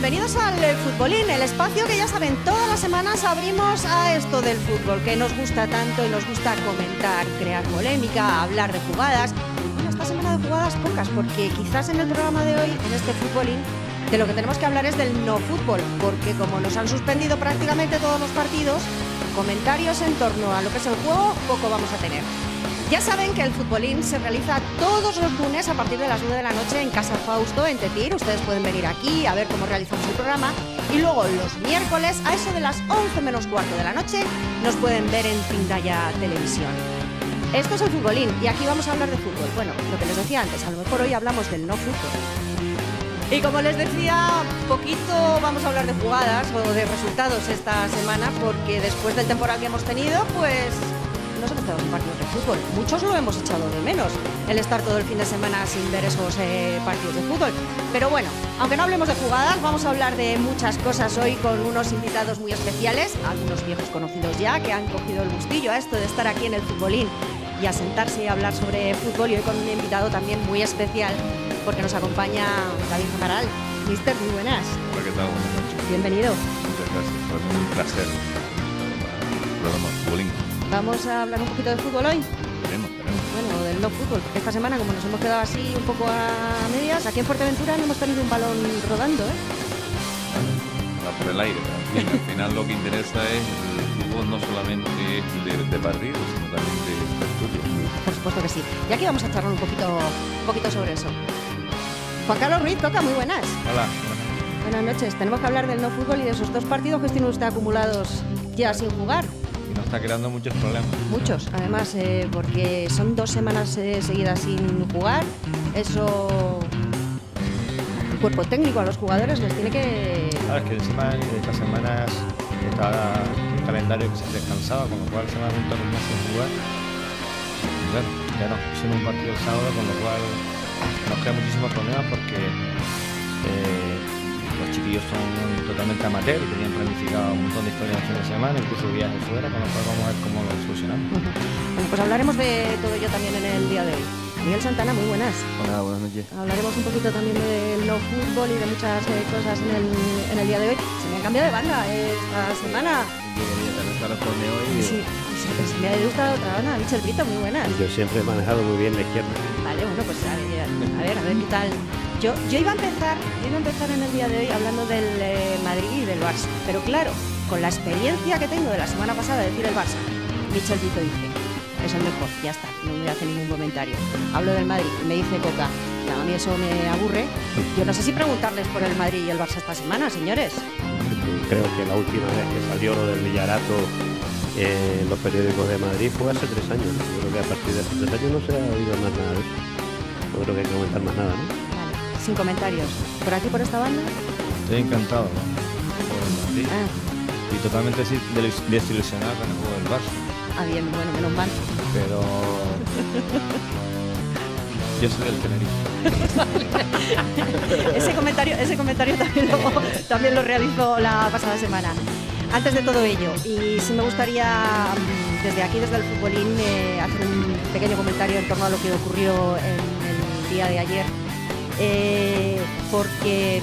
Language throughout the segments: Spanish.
bienvenidos al Futbolín, el espacio que ya saben, todas las semanas abrimos a esto del fútbol, que nos gusta tanto y nos gusta comentar, crear polémica, hablar de jugadas. Bueno, esta semana de jugadas pocas, porque quizás en el programa de hoy, en este Futbolín, de lo que tenemos que hablar es del no fútbol, porque como nos han suspendido prácticamente todos los partidos, comentarios en torno a lo que es el juego, poco vamos a tener. Ya saben que el Futbolín se realiza todos los lunes a partir de las 9 de la noche en Casa Fausto, en Tetir. Ustedes pueden venir aquí a ver cómo realizamos el programa. Y luego los miércoles, a eso de las 11 menos cuarto de la noche, nos pueden ver en Pindaya Televisión. Esto es el Futbolín y aquí vamos a hablar de fútbol. Bueno, lo que les decía antes, a lo mejor hoy hablamos del no fútbol. Y como les decía, poquito vamos a hablar de jugadas o de resultados esta semana, porque después del temporal que hemos tenido, pues no se han quedado sin partidos de fútbol. Muchos lo hemos echado de menos, el estar todo el fin de semana sin ver esos partidos de fútbol. Pero bueno, aunque no hablemos de jugadas, vamos a hablar de muchas cosas hoy con unos invitados muy especiales, algunos viejos conocidos ya, que han cogido el gustillo a esto de estar aquí en el Futbolín y a sentarse y a hablar sobre fútbol. Y hoy con un invitado también muy especial, porque nos acompaña David Amaral. Mister, muy buenas. Hola, ¿qué tal? Buenas noches. Bienvenido. Muchas gracias, fue un placer. Programa Futbolín. Vamos a hablar un poquito de fútbol hoy. Tenemos. Bueno, del no fútbol, porque esta semana, como nos hemos quedado así un poco a medias, aquí en Fuerteventura no hemos tenido un balón rodando, ¿eh? Va por el aire, pero al final lo que interesa es el fútbol, no solamente de partidos, sino también de estudios. Por supuesto que sí. Y aquí vamos a charlar un poquito sobre eso. Juan Carlos Ruiz, toca, muy buenas. Hola. Buenas noches. Tenemos que hablar del no fútbol y de esos 2 partidos que tiene usted acumulados ya sin jugar. Y nos está creando muchos problemas. Muchos, además, porque son 2 semanas seguidas sin jugar. Eso, el cuerpo técnico, a los jugadores les tiene que... Claro, es que encima estas semanas está un calendario que se ha descansado, con lo cual se va a juntar un mes sin jugar. Y bueno, ya no, hicimos un partido el sábado, con lo cual nos crea muchísimos problemas porque los chiquillos son totalmente amateurs y tenían planificado un montón de historias el fin de semana, incluso viajes fuera, con lo cual vamos a ver cómo lo solucionamos. Bueno, pues hablaremos de todo ello también en el día de hoy. Miguel Santana, muy buenas. Hola, buenas noches. Hablaremos un poquito también del no fútbol y de muchas cosas en el día de hoy. Se me han cambiado de banda esta semana. Sí, me ha gustado otra banda. Michel Brito, muy buenas. Yo siempre he manejado muy bien la izquierda. Vale, bueno, pues a ver qué tal. Yo iba a empezar en el día de hoy hablando del Madrid y del Barça, pero claro, con la experiencia que tengo de la semana pasada de decir el Barça, Michel Brito dice, es el mejor, ya está, no me hace ningún comentario. Hablo del Madrid y me dice Coca, no, a mí eso me aburre. Yo no sé si preguntarles por el Madrid y el Barça esta semana, señores. Creo que la última vez que salió lo del Villarato en los periódicos de Madrid fue hace 3 años. Yo creo que a partir de hace 3 años no se ha oído más nada de eso. No creo que hay que comentar más nada, ¿no? Sin comentarios. ¿Por aquí, por esta banda? Estoy encantado, ¿no? Por el Madrid. Y totalmente desilusionado con el juego del Barça. Bien, bueno, menos mal. Pero yo soy del Tenerife. ese comentario también lo realizó la pasada semana. Antes de todo ello, y sí me gustaría desde aquí, desde el Futbolín, hacer un pequeño comentario en torno a lo que ocurrió en el día de ayer. Porque,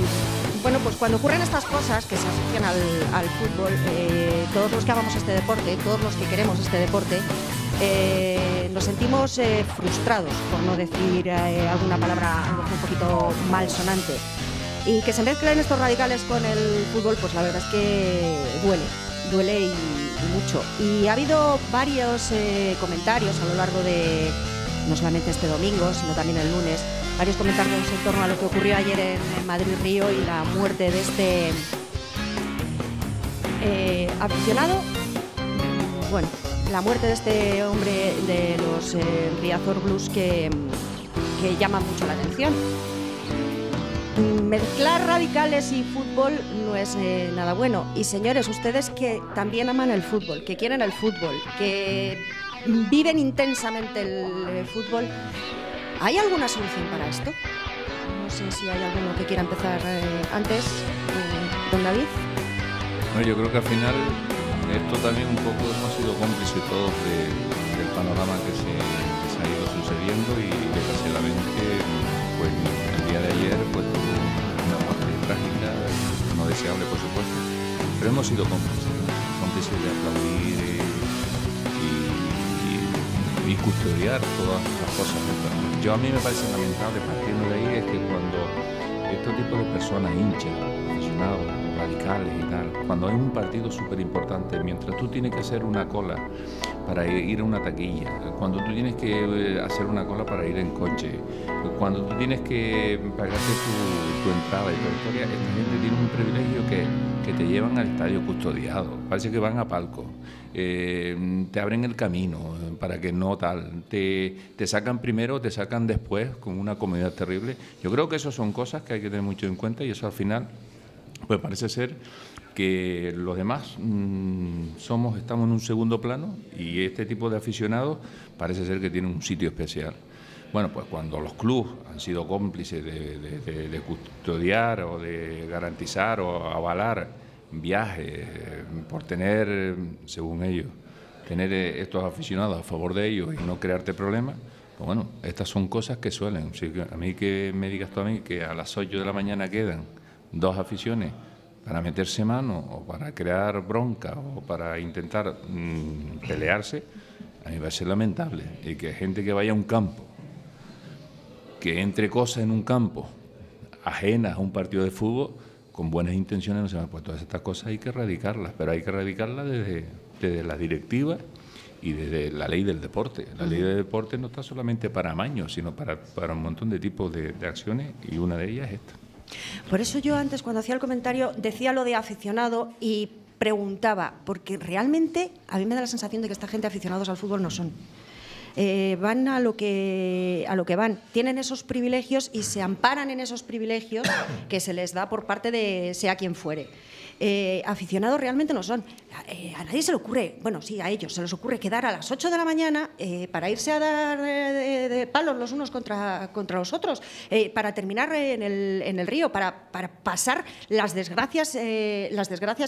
bueno, pues cuando ocurren estas cosas que se asocian al fútbol, todos los que amamos este deporte, todos los que queremos este deporte, nos sentimos frustrados, por no decir alguna palabra a lo mejor un poquito malsonante. Y que se mezclen estos radicales con el fútbol, pues la verdad es que duele y mucho. Y ha habido varios comentarios a lo largo de, no solamente este domingo, sino también el lunes, varios comentarios en torno a lo que ocurrió ayer en Madrid-Río y la muerte de este aficionado. Bueno, la muerte de este hombre de los Riazor Blues que llama mucho la atención. Mezclar radicales y fútbol no es nada bueno. Y señores, ustedes que también aman el fútbol, que quieren el fútbol, que viven intensamente el fútbol, ¿hay alguna solución para esto? No sé si hay alguno que quiera empezar antes. Don David. Bueno, yo creo que al final esto también un poco hemos sido cómplices todos del panorama que se ha ido sucediendo y desgraciadamente pues el día de ayer pues tuvo una muerte trágica no deseable, por supuesto, pero hemos sido cómplices, ¿no? Cómplices de aplaudir y custodiar todas las cosas. Yo, a mí me parece lamentable, partiendo de ahí, es que cuando este tipo de personas, hinchas, aficionados, radicales y tal, cuando hay un partido súper importante, mientras tú tienes que hacer una cola para ir a una taquilla, cuando tú tienes que hacer una cola para ir en coche, cuando tú tienes que pagarte tu entrada y tu historia, esta gente tiene un privilegio que te llevan al estadio custodiado, parece que van a palco, te abren el camino para que no tal, te sacan primero, te sacan después con una comodidad terrible. Yo creo que eso son cosas que hay que tener mucho en cuenta y eso al final, pues parece ser que los demás estamos en un segundo plano y este tipo de aficionados parece ser que tienen un sitio especial. Bueno, pues cuando los clubes han sido cómplices de custodiar o de garantizar o avalar viajes por tener, según ellos, tener estos aficionados a favor de ellos y no crearte problemas, pues bueno, estas son cosas que suelen. Si a mí que me digas tú a mí que a las 8 de la mañana quedan 2 aficiones para meterse mano o para crear bronca o para intentar pelearse, a mí me parece lamentable. Y que gente que vaya a un campo, que entre cosas en un campo ajenas a un partido de fútbol, con buenas intenciones, no se van, pues todas estas cosas hay que erradicarlas, pero hay que erradicarlas desde la directiva y desde la ley del deporte. La ley del deporte no está solamente para amaños, sino para un montón de tipos de acciones y una de ellas es esta. Por eso yo antes, cuando hacía el comentario, decía lo de aficionado y preguntaba, porque realmente a mí me da la sensación de que esta gente aficionados al fútbol no son. Van a lo que van, tienen esos privilegios y se amparan en esos privilegios que se les da por parte de sea quien fuere. Aficionados realmente no son. A nadie se le ocurre, bueno, sí, a ellos se les ocurre quedar a las 8 de la mañana para irse a dar de palos los unos contra los otros, para terminar en el río, para pasar las desgracias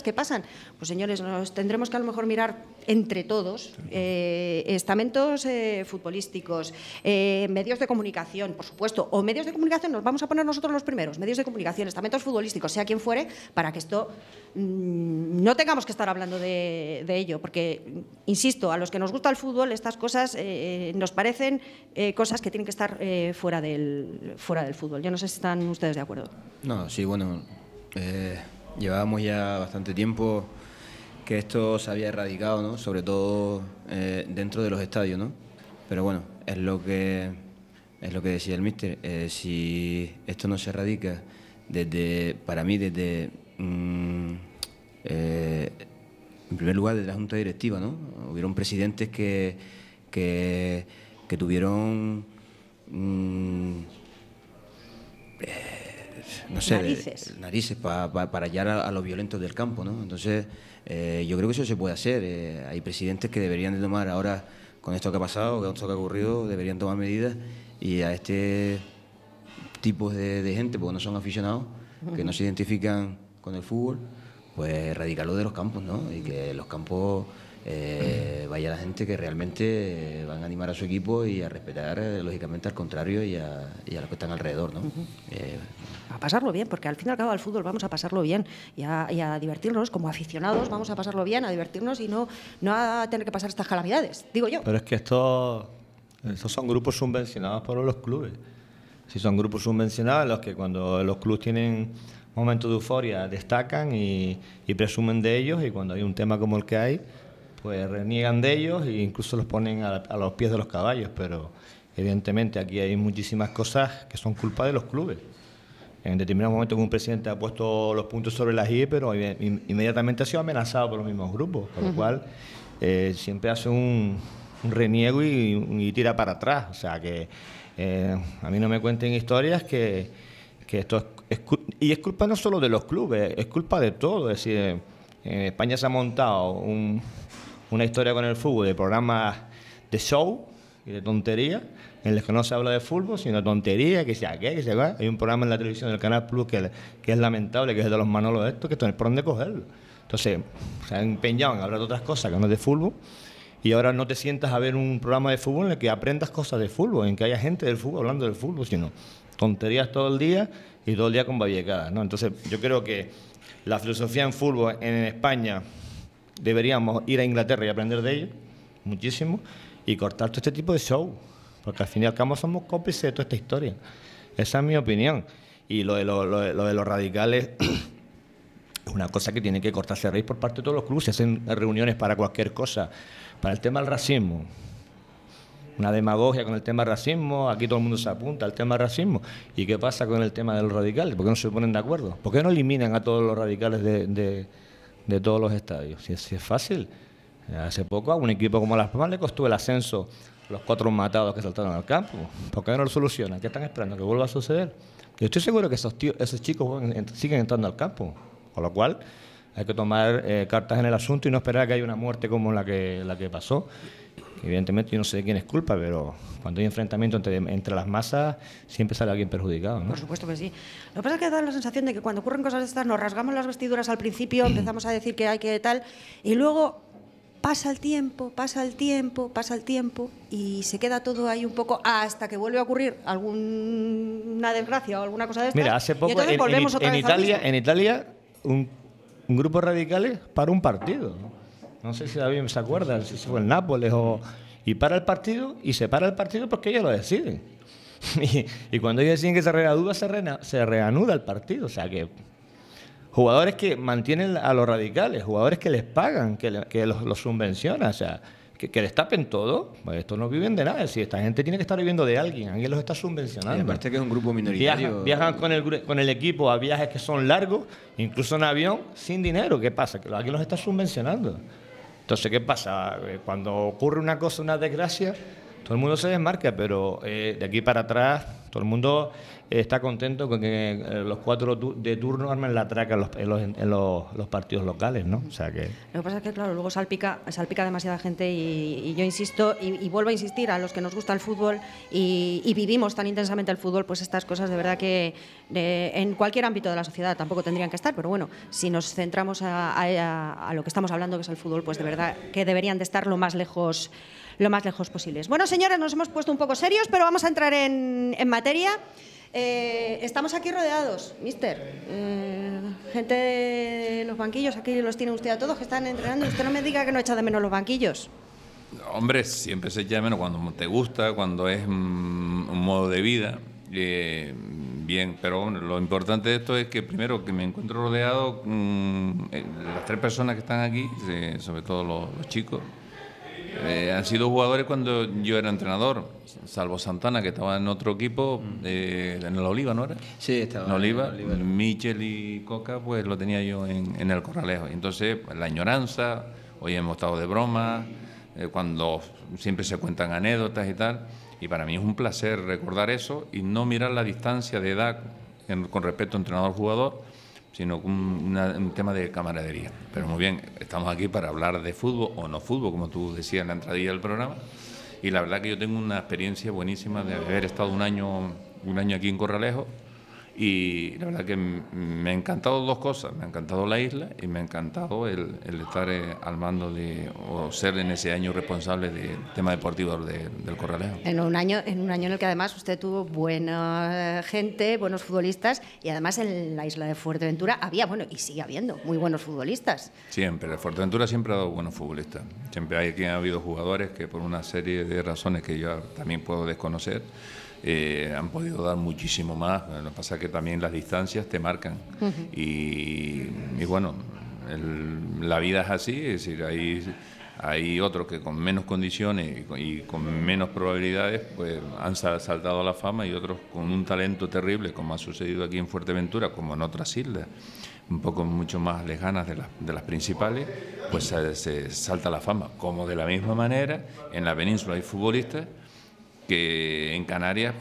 que pasan. Pues señores, nos tendremos que a lo mejor mirar entre todos estamentos futbolísticos, medios de comunicación, por supuesto, o medios de comunicación, nos vamos a poner nosotros los primeros, medios de comunicación, estamentos futbolísticos, sea quien fuere, para que esto no tengamos que estar hablando de ello, porque, insisto, a los que nos gusta el fútbol, estas cosas nos parecen cosas que tienen que estar fuera del fútbol. Yo no sé si están ustedes de acuerdo. No, sí, bueno, llevábamos ya bastante tiempo que esto se había erradicado, ¿no? Sobre todo dentro de los estadios, ¿no? Pero bueno, es lo que decía el míster. Si esto no se erradica para mí, en primer lugar, desde la Junta Directiva, ¿no? Hubieron presidentes que tuvieron no sé, narices para hallar a los violentos del campo, ¿no? Entonces, yo creo que eso se puede hacer. Hay presidentes que deberían de tomar ahora, con esto que ha pasado, con esto que ha ocurrido, deberían tomar medidas y a este tipo de gente, porque no son aficionados, que no se identifican con el fútbol, pues erradicarlo de los campos, ¿no? Y que los campos vaya la gente que realmente van a animar a su equipo y a respetar, lógicamente, al contrario y a los que están alrededor, ¿no? A pasarlo bien, porque al fin y al cabo al fútbol vamos a pasarlo bien y a divertirnos como aficionados, vamos a pasarlo bien, a divertirnos y no a tener que pasar estas calamidades, digo yo. Pero es que estos son grupos subvencionados por los clubes. Si son grupos subvencionados en los que cuando los clubes tienen momentos de euforia destacan y presumen de ellos, y cuando hay un tema como el que hay, pues reniegan de ellos e incluso los ponen a los pies de los caballos. Pero evidentemente aquí hay muchísimas cosas que son culpa de los clubes. En determinado momento un presidente ha puesto los puntos sobre las i, pero inmediatamente ha sido amenazado por los mismos grupos, con lo cual siempre hace un reniego y tira para atrás. O sea que a mí no me cuenten historias que esto es culpa no solo de los clubes, es culpa de todo. Es decir, en España se ha montado una historia con el fútbol de programas de show y de tontería, en los que no se habla de fútbol, sino de tontería, que sea qué, que sea qué. Hay un programa en la televisión del Canal Plus que es lamentable, que es el de los Manolos estos, que esto no es por dónde cogerlo. Entonces, se han empeñado en hablar de otras cosas que no es de fútbol, y ahora no te sientas a ver un programa de fútbol en el que aprendas cosas de fútbol, en que haya gente del fútbol hablando del fútbol, sino tonterías todo el día y todo el día con babiecadas, ¿no? Entonces, yo creo que La filosofía en fútbol en España deberíamos ir a Inglaterra y aprender de ellos muchísimo y cortar todo este tipo de show, porque al fin y al cabo somos cómplices de toda esta historia. Esa es mi opinión. Y lo de los radicales es una cosa que tiene que cortarse a raíz por parte de todos los clubes. Se hacen reuniones para cualquier cosa. Para el tema del racismo, una demagogia con el tema del racismo, aquí todo el mundo se apunta al tema del racismo. ¿Y qué pasa con el tema de los radicales? ¿Por qué no se ponen de acuerdo? ¿Por qué no eliminan a todos los radicales de todos los estadios? Si es fácil. Hace poco a un equipo como Las Palmas le costó el ascenso los 4 matados que saltaron al campo. ¿Por qué no lo solucionan? ¿Qué están esperando? ¿Que vuelva a suceder? Yo estoy seguro que esos chicos siguen entrando al campo. Con lo cual hay que tomar cartas en el asunto y no esperar que haya una muerte como la que pasó. Evidentemente yo no sé de quién es culpa, pero cuando hay enfrentamiento entre las masas siempre sale alguien perjudicado, ¿no? Por supuesto que sí. Lo que pasa es que da la sensación de que cuando ocurren cosas de estas nos rasgamos las vestiduras al principio, empezamos a decir que hay que tal, y luego pasa el tiempo y se queda todo ahí un poco hasta que vuelve a ocurrir alguna desgracia o alguna cosa de estas. Mira, hace poco en Italia un grupo de radicales para un partido, ¿no? No sé si David se acuerda, si fue el Nápoles y para el partido, y se para el partido porque ellos lo deciden. Y cuando ellos deciden que se reanuda, se reanuda el partido. O sea que jugadores que mantienen a los radicales, jugadores que les pagan, que los subvencionan, o sea, que les tapen todo, pues estos no viven de nada. Es decir, esta gente tiene que estar viviendo de alguien los está subvencionando. Y aparte que es un grupo minoritario. Viajan con el equipo a viajes que son largos, incluso en avión, sin dinero. ¿Qué pasa? Que alguien los está subvencionando. Entonces, ¿qué pasa? Cuando ocurre una cosa, una desgracia, todo el mundo se desmarca, pero de aquí para atrás todo el mundo está contento con que los 4 de turno armen la traca en los partidos locales, ¿no? O sea que... Lo que pasa es que, claro, luego salpica demasiada gente y yo insisto y vuelvo a insistir a los que nos gusta el fútbol y vivimos tan intensamente el fútbol, pues estas cosas de verdad que en cualquier ámbito de la sociedad tampoco tendrían que estar, pero bueno, si nos centramos a lo que estamos hablando, que es el fútbol, pues de verdad que deberían de estar lo más lejos posibles. Bueno, señores, nos hemos puesto un poco serios, pero vamos a entrar en materia. Estamos aquí rodeados, mister. Gente de los banquillos, aquí los tiene usted a todos que están entrenando. Usted no me diga que no echa de menos los banquillos. Hombre, siempre se echa de menos cuando te gusta, cuando es un modo de vida. Bien, pero bueno, lo importante de esto es que primero que me encuentro rodeado, las 3 personas que están aquí, sobre todo los chicos, han sido jugadores cuando yo era entrenador, salvo Santana, que estaba en otro equipo, en el Oliva, ¿no era? Sí, estaba en Oliva. Michel y Coca, pues lo tenía yo en el Corralejo. Y entonces, la añoranza, hoy hemos estado de broma, cuando siempre se cuentan anécdotas y tal, y para mí es un placer recordar eso y no mirar la distancia de edad con respecto a entrenador-jugador, sino un tema de camaradería. Pero muy bien, estamos aquí para hablar de fútbol o no fútbol, como tú decías en la entradilla del programa, y la verdad que yo tengo una experiencia buenísima de haber estado un año aquí en Corralejo, y la verdad que me ha encantado 2 cosas: me ha encantado la isla y me ha encantado el estar al mando o ser en ese año responsable del tema deportivo del Corralejo. En un año en el que además usted tuvo buena gente, buenos futbolistas, y además en la isla de Fuerteventura había, bueno, y sigue habiendo muy buenos futbolistas. Siempre, Fuerteventura siempre ha dado buenos futbolistas. Siempre ha habido jugadores que por una serie de razones que yo también puedo desconocer, han podido dar muchísimo más. Lo que pasa es que también las distancias te marcan. Y bueno, la vida es así, es decir, hay otros que con menos condiciones y con menos probabilidades pues han saltado a la fama, y otros con un talento terrible, como ha sucedido aquí en Fuerteventura, como en otras islas un poco mucho más lejanas de las principales, pues se salta a la fama. Como de la misma manera en la península hay futbolistas que en Canarias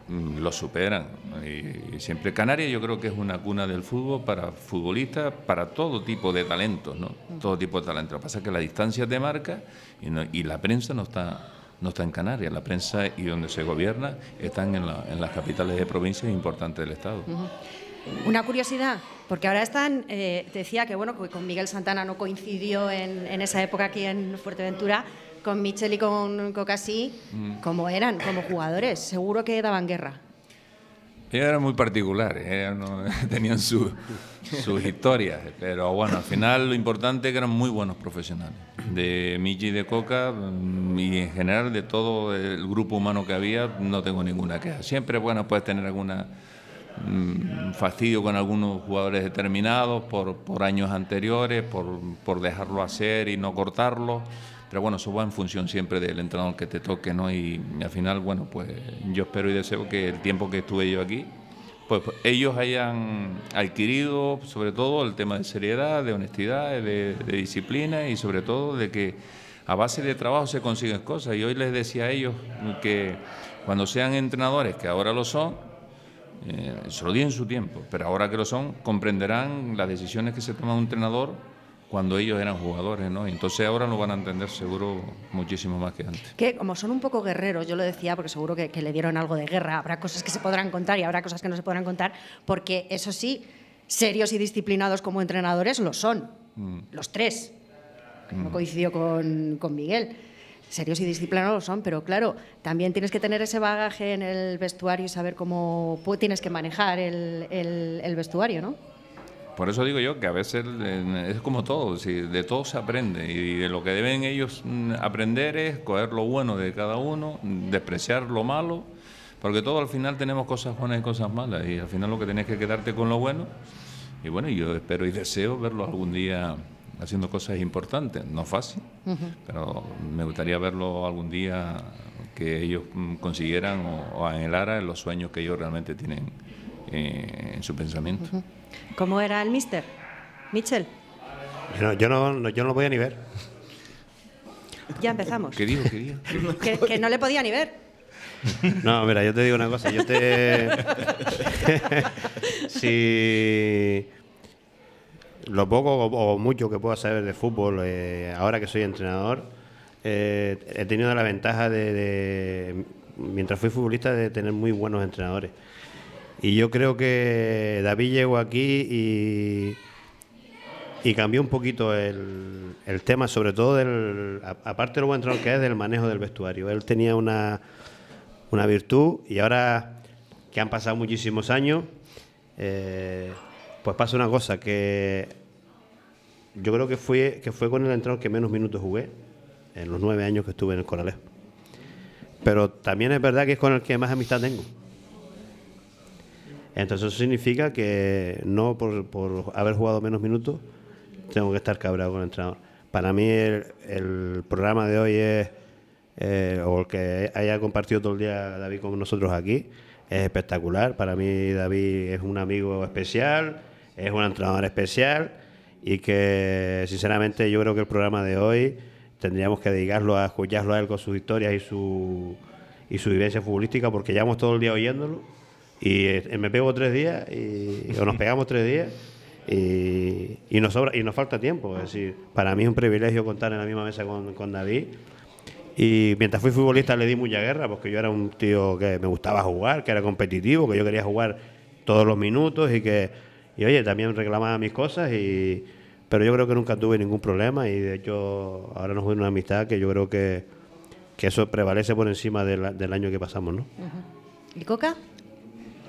lo superan, y siempre Canarias yo creo que es una cuna del fútbol para futbolistas, para todo tipo de talentos, ¿no? Todo tipo de talentos. Lo que pasa es que la distancia te marca y la prensa no está en Canarias. La prensa y donde se gobierna están en las capitales de provincias importantes del Estado. Una curiosidad, porque ahora están, decía que bueno, que con Miguel Santana no coincidió en esa época aquí en Fuerteventura, con Michel y con Coca sí, ¿cómo eran como jugadores? Seguro que daban guerra. Ellos eran muy particulares, tenían sus historias, pero bueno, al final lo importante es que eran muy buenos profesionales. De Michi y de Coca, y en general de todo el grupo humano que había, no tengo ninguna queja. Siempre, bueno, puedes tener alguna fastidio con algunos jugadores determinados por años anteriores, por dejarlo hacer y no cortarlo. Pero bueno, eso va en función siempre del entrenador que te toque, ¿no? Y al final, bueno, pues yo espero y deseo que el tiempo que estuve yo aquí, pues ellos hayan adquirido sobre todo el tema de seriedad, de honestidad, de disciplina y sobre todo de que a base de trabajo se consiguen cosas. Y hoy les decía a ellos que cuando sean entrenadores, que ahora lo son, se lo di en su tiempo, pero ahora que lo son, comprenderán las decisiones que se toma un entrenador cuando ellos eran jugadores, ¿no? Y entonces ahora lo van a entender seguro muchísimo más que antes. Que como son un poco guerreros, yo lo decía porque seguro que le dieron algo de guerra, habrá cosas que se podrán contar y habrá cosas que no se podrán contar, porque eso sí, serios y disciplinados como entrenadores lo son, los tres, que no coincidió con Miguel. Serios y disciplinados lo son, pero claro, también tienes que tener ese bagaje en el vestuario y saber cómo tienes que manejar el vestuario, ¿no? Por eso digo yo que a veces es como todo, de todo se aprende y de lo que deben ellos aprender es coger lo bueno de cada uno, despreciar lo malo, porque todo al final tenemos cosas buenas y cosas malas y al final lo que tienes que quedarte con lo bueno. Y bueno, yo espero y deseo verlos algún día haciendo cosas importantes, no fácil, pero me gustaría verlo algún día que ellos consiguieran o anhelaran los sueños que ellos realmente tienen en su pensamiento. ¿Cómo era el míster? Michel. Yo no lo voy a ni ver. Ya empezamos. ¿Qué digo? Que no le podía ni ver. No, mira, yo te digo una cosa. Si lo poco o mucho que puedo saber de fútbol, ahora que soy entrenador, he tenido la ventaja mientras fui futbolista, de tener muy buenos entrenadores. Y yo creo que David llegó aquí y cambió un poquito el tema, sobre todo aparte de lo buen entrenador que es, del manejo del vestuario. Él tenía una virtud y ahora que han pasado muchísimos años, pues pasa una cosa, que yo creo que fue con el entrenador que menos minutos jugué en los 9 años que estuve en el Corralejo. Pero también es verdad que es con el que más amistad tengo. Entonces eso significa que no por haber jugado menos minutos tengo que estar cabreado con el entrenador. Para mí el programa de hoy es, o el que haya compartido todo el día David con nosotros aquí, es espectacular. Para mí David es un amigo especial, es un entrenador especial y que sinceramente yo creo que el programa de hoy tendríamos que dedicarlo a escucharlo a él con sus historias y su vivencia futbolística, porque llevamos todo el día oyéndolo. Y me pego 3 días, o nos pegamos 3 días, y nos falta tiempo. Es decir, para mí es un privilegio contar en la misma mesa con David. Y mientras fui futbolista le di mucha guerra, porque yo era un tío que me gustaba jugar, que era competitivo, que yo quería jugar todos los minutos y oye, también reclamaba mis cosas, pero yo creo que nunca tuve ningún problema y de hecho ahora nos une una amistad que yo creo que eso prevalece por encima del año que pasamos, ¿no? ¿Y Coca?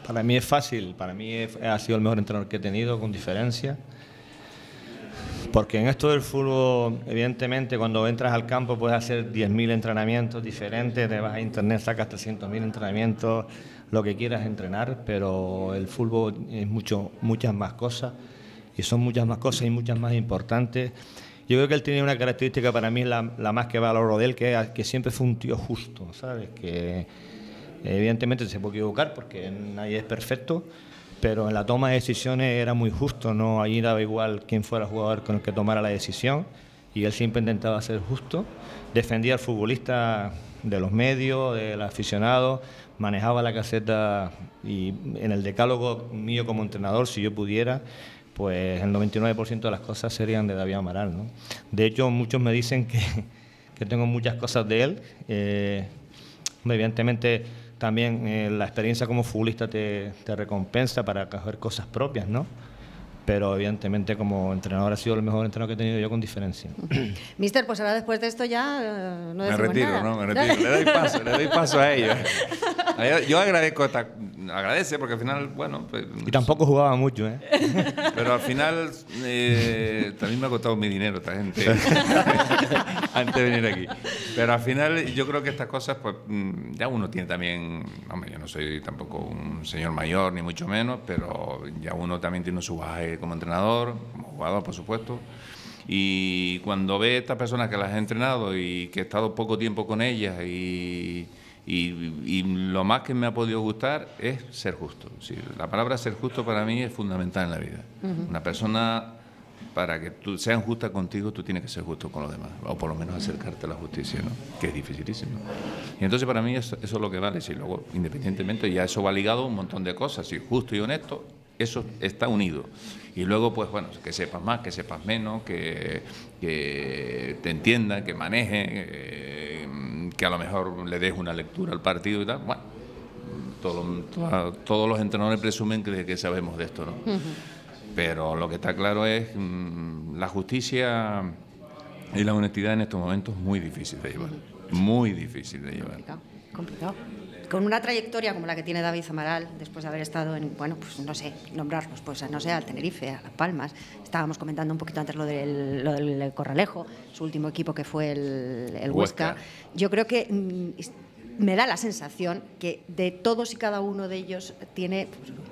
Para mí es fácil, para mí ha sido el mejor entrenador que he tenido, con diferencia. Porque en esto del fútbol, evidentemente, cuando entras al campo puedes hacer 10.000 entrenamientos diferentes, te vas a internet, sacas 300.000 entrenamientos, lo que quieras entrenar, pero el fútbol es muchas más cosas, y son muchas más cosas y muchas más importantes. Yo creo que él tiene una característica, para mí la más que valoro de él, que siempre fue un tío justo, ¿sabes? Que evidentemente se puede equivocar porque nadie es perfecto, pero en la toma de decisiones era muy justo, ¿no? Allí daba igual quién fuera el jugador con el que tomara la decisión y él siempre intentaba ser justo, defendía al futbolista de los medios, del aficionado, manejaba la caseta y en el decálogo mío como entrenador, si yo pudiera, pues el 99% de las cosas serían de David Amaral, ¿no? De hecho, muchos me dicen que tengo muchas cosas de él, evidentemente. También la experiencia como futbolista te recompensa para coger cosas propias, ¿no? pero evidentemente como entrenador ha sido el mejor entrenador que he tenido yo con diferencia. Mister, pues ahora después de esto ya no decimos me retiro, nada. ¿no? Me retiro. Le doy paso a ellos. Yo agradezco agradece porque al final, bueno... Pues, y tampoco jugaba mucho, ¿eh? Pero al final también me ha costado mi dinero esta gente antes de venir aquí. Pero al final yo creo que estas cosas, pues ya uno tiene también... Hombre, yo no soy tampoco un señor mayor, ni mucho menos, pero ya uno también tiene su baje como entrenador, como jugador, por supuesto. Y cuando ve a estas personas que las he entrenado y que he estado poco tiempo con ellas y lo más que me ha podido gustar es ser justo. Sí, la palabra ser justo para mí es fundamental en la vida. Una persona, para que tú seas justa contigo, tú tienes que ser justo con los demás, o por lo menos acercarte a la justicia, ¿no? Que es dificilísimo. Y entonces para mí eso es lo que vale. Si luego, independientemente, ya eso va ligado a un montón de cosas. Si justo y honesto, eso está unido. Y luego, pues bueno, que sepas más, que sepas menos, que te entiendan, que manejes, que a lo mejor le des una lectura al partido y tal. Bueno, todos los entrenadores presumen que sabemos de esto, ¿no? Pero lo que está claro es la justicia y la honestidad en estos momentos muy difícil de llevar. Muy difícil de llevar. Complicado. Con una trayectoria como la que tiene David Amaral, después de haber estado en, bueno, pues no sé, nombrarlos, pues no sé, al Tenerife, a Las Palmas. Estábamos comentando un poquito antes lo del Corralejo, su último equipo que fue el Huesca. Yo creo que me da la sensación que de todos y cada uno de ellos tiene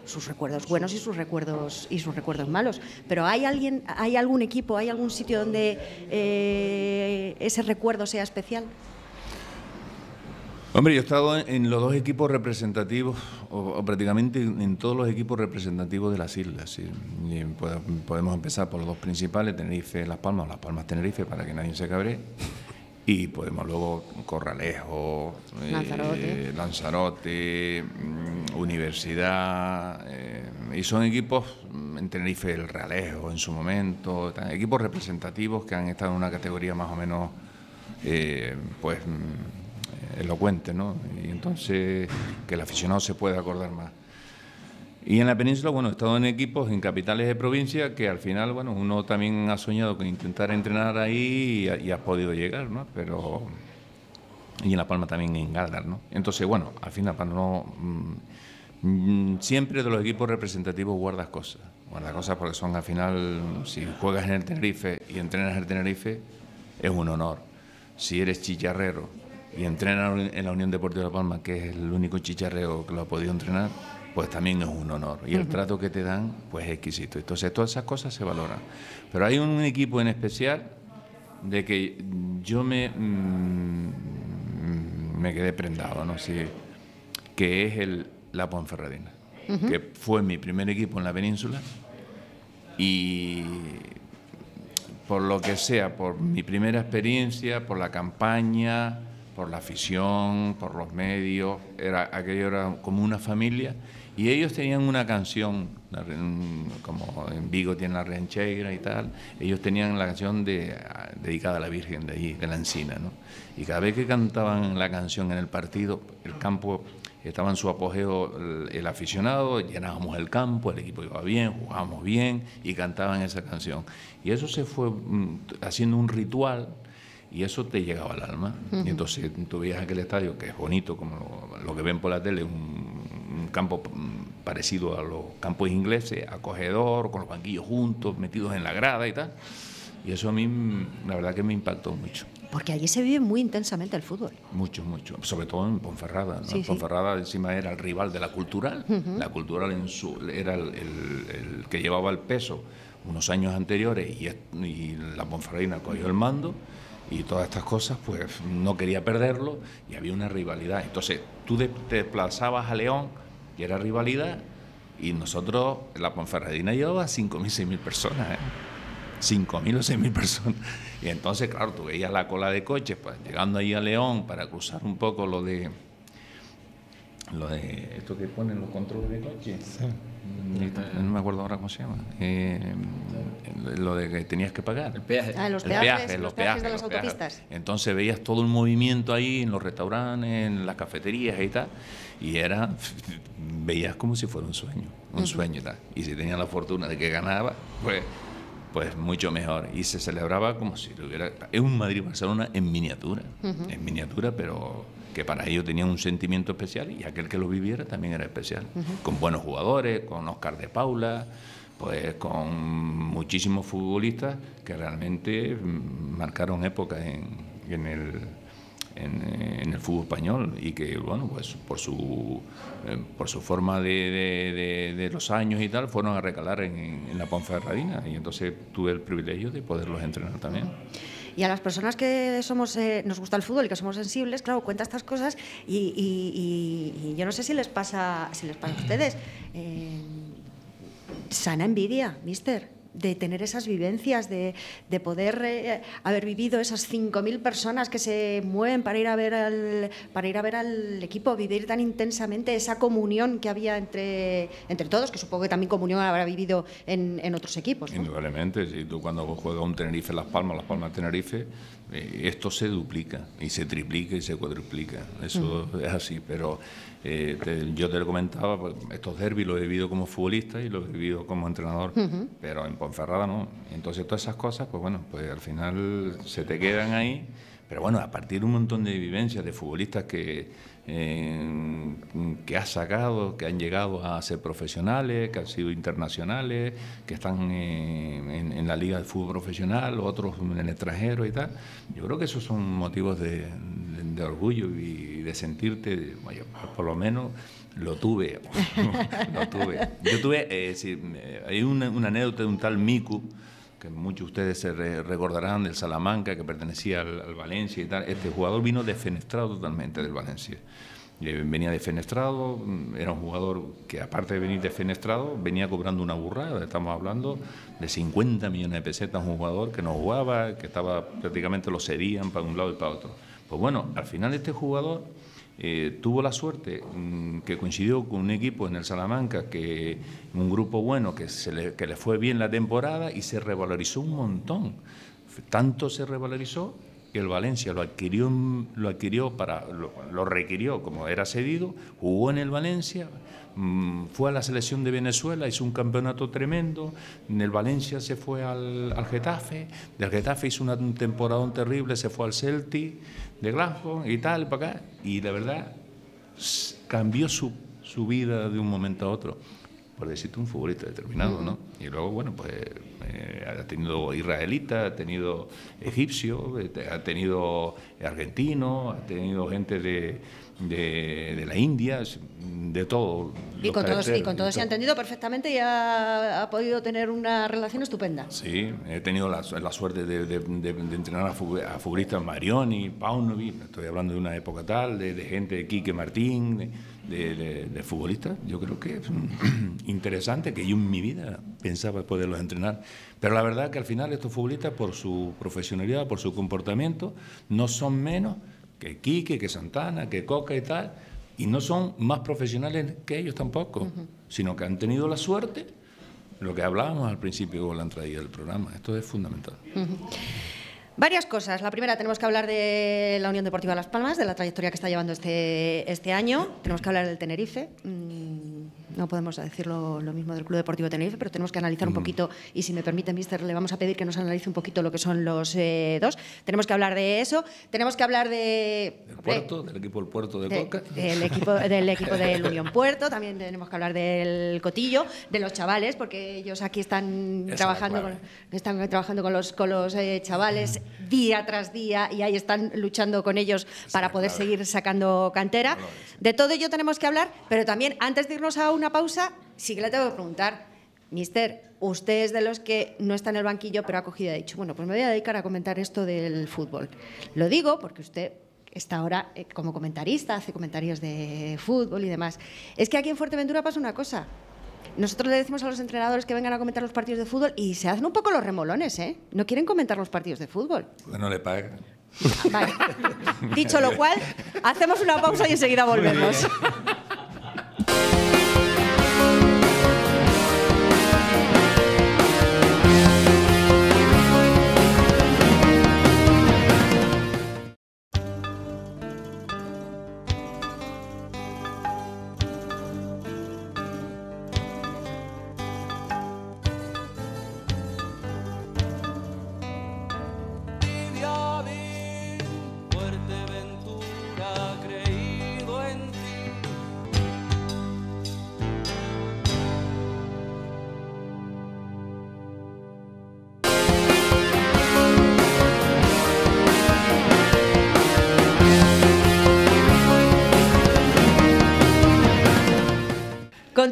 sus recuerdos buenos y sus recuerdos malos. Pero hay algún equipo, hay algún sitio donde ese recuerdo sea especial. Hombre, yo he estado en los dos equipos representativos, o prácticamente en todos los equipos representativos de las islas. ¿Sí? Y podemos empezar por los dos principales, Tenerife, Las Palmas, o Las Palmas, Tenerife, para que nadie se cabree. Y podemos luego Corralejo, Lanzarote, Universidad, y son equipos, en Tenerife el Realejo en su momento, equipos representativos que han estado en una categoría más o menos, pues... elocuente, ¿no? Y entonces que el aficionado se pueda acordar más. Y en la península, bueno, he estado en equipos en capitales de provincia que al final, bueno, uno también ha soñado con intentar entrenar ahí y has podido llegar, ¿no? Pero... Y en La Palma también en Galdar, ¿no? Entonces, bueno, al final, para no... siempre de los equipos representativos guardas cosas porque son al final, si juegas en el Tenerife y entrenas en el Tenerife, es un honor. Si eres chicharrero y entrena en la Unión Deportiva de La Palma, que es el único chicharrero que lo ha podido entrenar, pues también es un honor. Y el trato que te dan, pues es exquisito. Entonces, todas esas cosas se valoran. Pero hay un equipo en especial de que yo me quedé prendado, ¿no? Sí, que es la Ponferradina, que fue mi primer equipo en la península y... por lo que sea, por mi primera experiencia, por la campaña, por la afición, por los medios, aquello era como una familia, y ellos tenían una canción, como en Vigo tienen la Riancheira y tal, ellos tenían la canción dedicada a la Virgen de allí, de la Encina, ¿no? Y cada vez que cantaban la canción en el partido, el campo estaba en su apogeo, el aficionado, llenábamos el campo, el equipo iba bien, jugábamos bien y cantaban esa canción. Y eso se fue haciendo un ritual y eso te llegaba al alma. Y entonces tú veías aquel estadio, que es bonito, como lo que ven por la tele, un campo parecido a los campos ingleses, acogedor, con los banquillos juntos, metidos en la grada y tal. Y eso a mí, la verdad que me impactó mucho. Porque allí se vive muy intensamente el fútbol. Mucho, mucho. Sobre todo en Ponferrada, ¿no? Sí, Ponferrada encima era el rival de la Cultural. La Cultural era el que llevaba el peso unos años anteriores y la Ponferradina cogió el mando y todas estas cosas, pues no quería perderlo y había una rivalidad. Entonces tú te desplazabas a León y era rivalidad y nosotros, la Ponferradina llevaba 5.000, 6.000 personas, 5.000 o 6.000 personas. Y entonces, claro, tú veías la cola de coches, pues llegando ahí a León para cruzar un poco lo de esto que ponen los controles de coches. Sí. no me acuerdo ahora cómo se llama, lo de que tenías que pagar. El peaje. Los peajes de las autopistas. Entonces veías todo el movimiento ahí en los restaurantes, en las cafeterías y tal, y veías como si fuera un sueño y tal. Y si tenías la fortuna de que ganaba, pues mucho mejor. Y se celebraba como si tuviera... Es un Madrid-Barcelona en miniatura, pero que para ellos tenían un sentimiento especial y aquel que lo viviera también era especial. Con buenos jugadores, con Óscar de Paula, pues con muchísimos futbolistas que realmente marcaron época en el fútbol español y que, bueno, pues por su forma de los años y tal, fueron a recalar en la Ponferradina y entonces tuve el privilegio de poderlos entrenar también. Y a las personas que nos gusta el fútbol y que somos sensibles, claro, cuenta estas cosas y yo no sé si les pasa a ustedes. Sana envidia, mister, de tener esas vivencias, de poder haber vivido esas 5.000 personas que se mueven para ir a ver al equipo, vivir tan intensamente esa comunión que había entre todos, que supongo que también comunión habrá vivido en otros equipos, ¿no? Indudablemente, si tú cuando juegas un Tenerife Las Palmas Tenerife, esto se duplica y se triplica y se cuadruplica, eso es así, pero yo te lo comentaba, pues, estos derbis los he vivido como futbolista y los he vivido como entrenador, pero en Ponferrada no. Entonces todas esas cosas, pues bueno, pues al final se te quedan ahí, pero bueno, a partir de un montón de vivencias de futbolistas que has sacado, que han llegado a ser profesionales, que han sido internacionales, que están en la liga de fútbol profesional, otros en el extranjero y tal. Yo creo que esos son motivos de orgullo y de sentirte, bueno, por lo menos lo tuve. Yo tuve, hay una anécdota de un tal Miku, que muchos de ustedes se recordarán, del Salamanca, que pertenecía al Valencia y tal. Este jugador vino defenestrado totalmente del Valencia. Venía defenestrado, era un jugador que aparte de venir defenestrado, venía cobrando una burrada. Estamos hablando de 50 millones de pesetas, un jugador que no jugaba, que estaba prácticamente lo cedían para un lado y para otro. Pues bueno, al final este jugador tuvo la suerte que coincidió con un equipo en el Salamanca, un grupo bueno, que le fue bien la temporada y se revalorizó un montón. Tanto se revalorizó que el Valencia lo requirió como era cedido, jugó en el Valencia, fue a la selección de Venezuela, hizo un campeonato tremendo, en el Valencia se fue al Getafe, del Getafe hizo un temporadón terrible, se fue al Celtic de Glasgow y tal, para acá, y la verdad cambió su vida de un momento a otro, por decirte un futbolista determinado, ¿no? Y luego, bueno, pues ha tenido israelita, ha tenido egipcio, ha tenido argentino, ha tenido gente de la India, de todo. Y con todos se ha entendido perfectamente y ha podido tener una relación estupenda. Sí, he tenido la suerte de entrenar a futbolistas Marioni, Paunovic, estoy hablando de una época tal, de gente de Quique Martín, de futbolistas. Yo creo que es interesante, que yo en mi vida pensaba poderlos entrenar. Pero la verdad que al final estos futbolistas, por su profesionalidad, por su comportamiento, no son menos que Quique, que Santana, que Coca y tal, y no son más profesionales que ellos tampoco, sino que han tenido la suerte, lo que hablábamos al principio con la entrada del programa. Esto es fundamental. Varias cosas. La primera, tenemos que hablar de la Unión Deportiva Las Palmas, de la trayectoria que está llevando este año. Tenemos que hablar del Tenerife. No podemos decir lo mismo del Club Deportivo Tenerife, pero tenemos que analizar un poquito, y si me permite, mister, le vamos a pedir que nos analice un poquito lo que son los dos. Tenemos que hablar de eso, tenemos que hablar del equipo del Puerto de Coca. Del equipo del Unión Puerto, también tenemos que hablar del Cotillo, de los chavales, porque ellos aquí están trabajando con los chavales día tras día, y ahí están luchando con ellos para poder seguir sacando cantera. De todo ello tenemos que hablar, pero también, antes de irnos a una pausa, sí que le tengo que preguntar, mister, usted es de los que no está en el banquillo, pero ha cogido y ha dicho, bueno, pues me voy a dedicar a comentar esto del fútbol. Lo digo porque usted está ahora como comentarista, hace comentarios de fútbol y demás. Es que aquí en Fuerteventura pasa una cosa. Nosotros le decimos a los entrenadores que vengan a comentar los partidos de fútbol y se hacen un poco los remolones, ¿eh? No quieren comentar los partidos de fútbol. Bueno, le pagan. Vale. Dicho lo cual, hacemos una pausa y enseguida volvemos.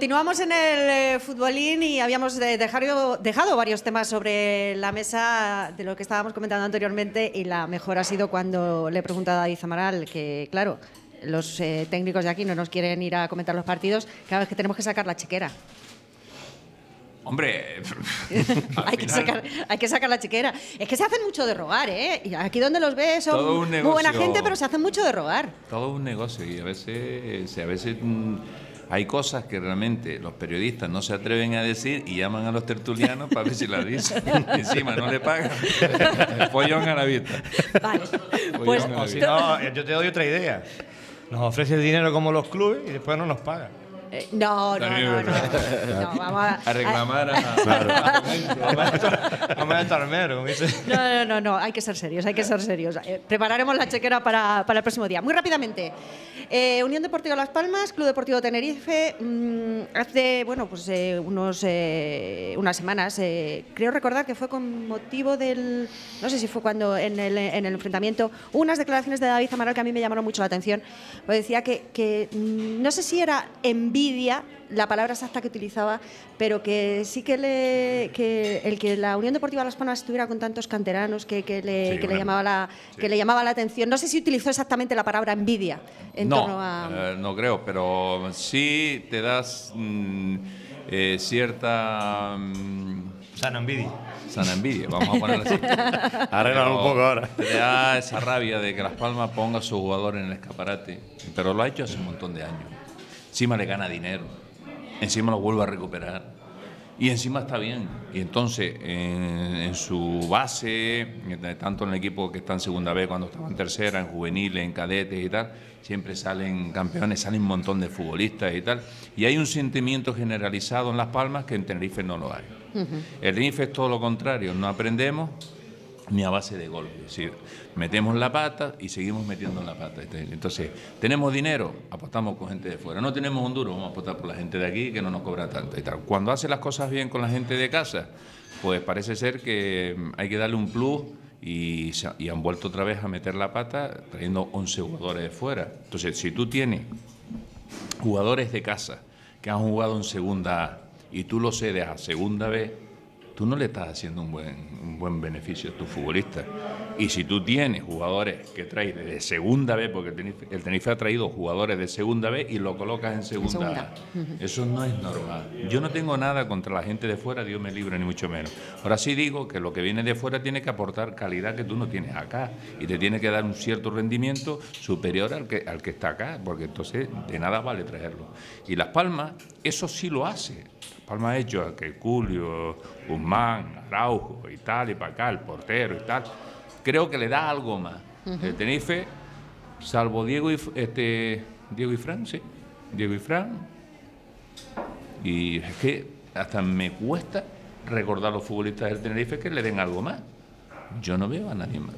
Continuamos en el futbolín y habíamos dejado varios temas sobre la mesa de lo que estábamos comentando anteriormente, y la mejor ha sido cuando le he preguntado a David Amaral que, claro, los técnicos de aquí no nos quieren ir a comentar los partidos cada vez que tenemos que sacar la chequera. Hombre, hay que sacar la chequera. Es que se hacen mucho de rogar, ¿eh? Y aquí donde los ves son muy buena gente, pero se hacen mucho de rogar. Todo un negocio, y a veces hay cosas que realmente los periodistas no se atreven a decir y llaman a los tertulianos para ver si las dicen. Encima no le pagan. Pollón a la vista. Vale. Pues, o si no, yo te doy otra idea. Nos ofrece el dinero como los clubes y después no nos pagan. No, vamos a reclamar a Tormero, como dice. No, hay que ser serios, prepararemos la chequera para el próximo día. Muy rápidamente, Unión Deportiva Las Palmas, Club Deportivo Tenerife, hace, unas semanas, creo recordar que fue con motivo del, no sé si fue cuando en el enfrentamiento, unas declaraciones de David Amaral que a mí me llamaron mucho la atención, pues decía que no sé si era envidia, la palabra exacta que utilizaba, pero que sí que el que la Unión Deportiva Las Palmas estuviera con tantos canteranos que le llamaba la atención. No sé si utilizó exactamente la palabra envidia en torno a... no creo, pero sí te das cierta... sana envidia, vamos a ponerlo así. Arréglalo un poco ahora. Te da esa rabia de que Las Palmas ponga a su jugador en el escaparate, pero lo ha hecho hace un montón de años. Encima le gana dinero, encima lo vuelve a recuperar y encima está bien. Y entonces en su base, tanto en el equipo que está en segunda B, cuando estaba en tercera, en juveniles, en cadetes y tal, siempre salen campeones, salen un montón de futbolistas y tal. Y hay un sentimiento generalizado en Las Palmas que en Tenerife no lo hay. El Tenerife es todo lo contrario, no aprendemos ni a base de golpes, es decir, metemos la pata y seguimos metiendo la pata. Entonces, tenemos dinero, apostamos con gente de fuera. No tenemos un duro, vamos a apostar por la gente de aquí que no nos cobra tanto y tal. Cuando hace las cosas bien con la gente de casa, pues parece ser que hay que darle un plus y han vuelto otra vez a meter la pata trayendo 11 jugadores de fuera. Entonces, si tú tienes jugadores de casa que han jugado en segunda A y tú los cedes a segunda B, tú no le estás haciendo un buen beneficio a tus futbolistas. Y si tú tienes jugadores que traes de segunda B, porque el Tenerife ha traído jugadores de segunda B y lo colocas en segunda A, eso no es normal. Yo no tengo nada contra la gente de fuera, Dios me libre, ni mucho menos. Ahora sí digo que lo que viene de fuera tiene que aportar calidad que tú no tienes acá y te tiene que dar un cierto rendimiento superior al que está acá, porque entonces de nada vale traerlo. Y Las Palmas, eso sí lo hace. Palma ha hecho que Julio, Guzmán, Araujo y tal, y para acá, el portero y tal, creo que le da algo más. El Tenerife, salvo Diego y Fran, sí, Diego y Fran, y es que hasta me cuesta recordar a los futbolistas del Tenerife que le den algo más. Yo no veo a nadie más.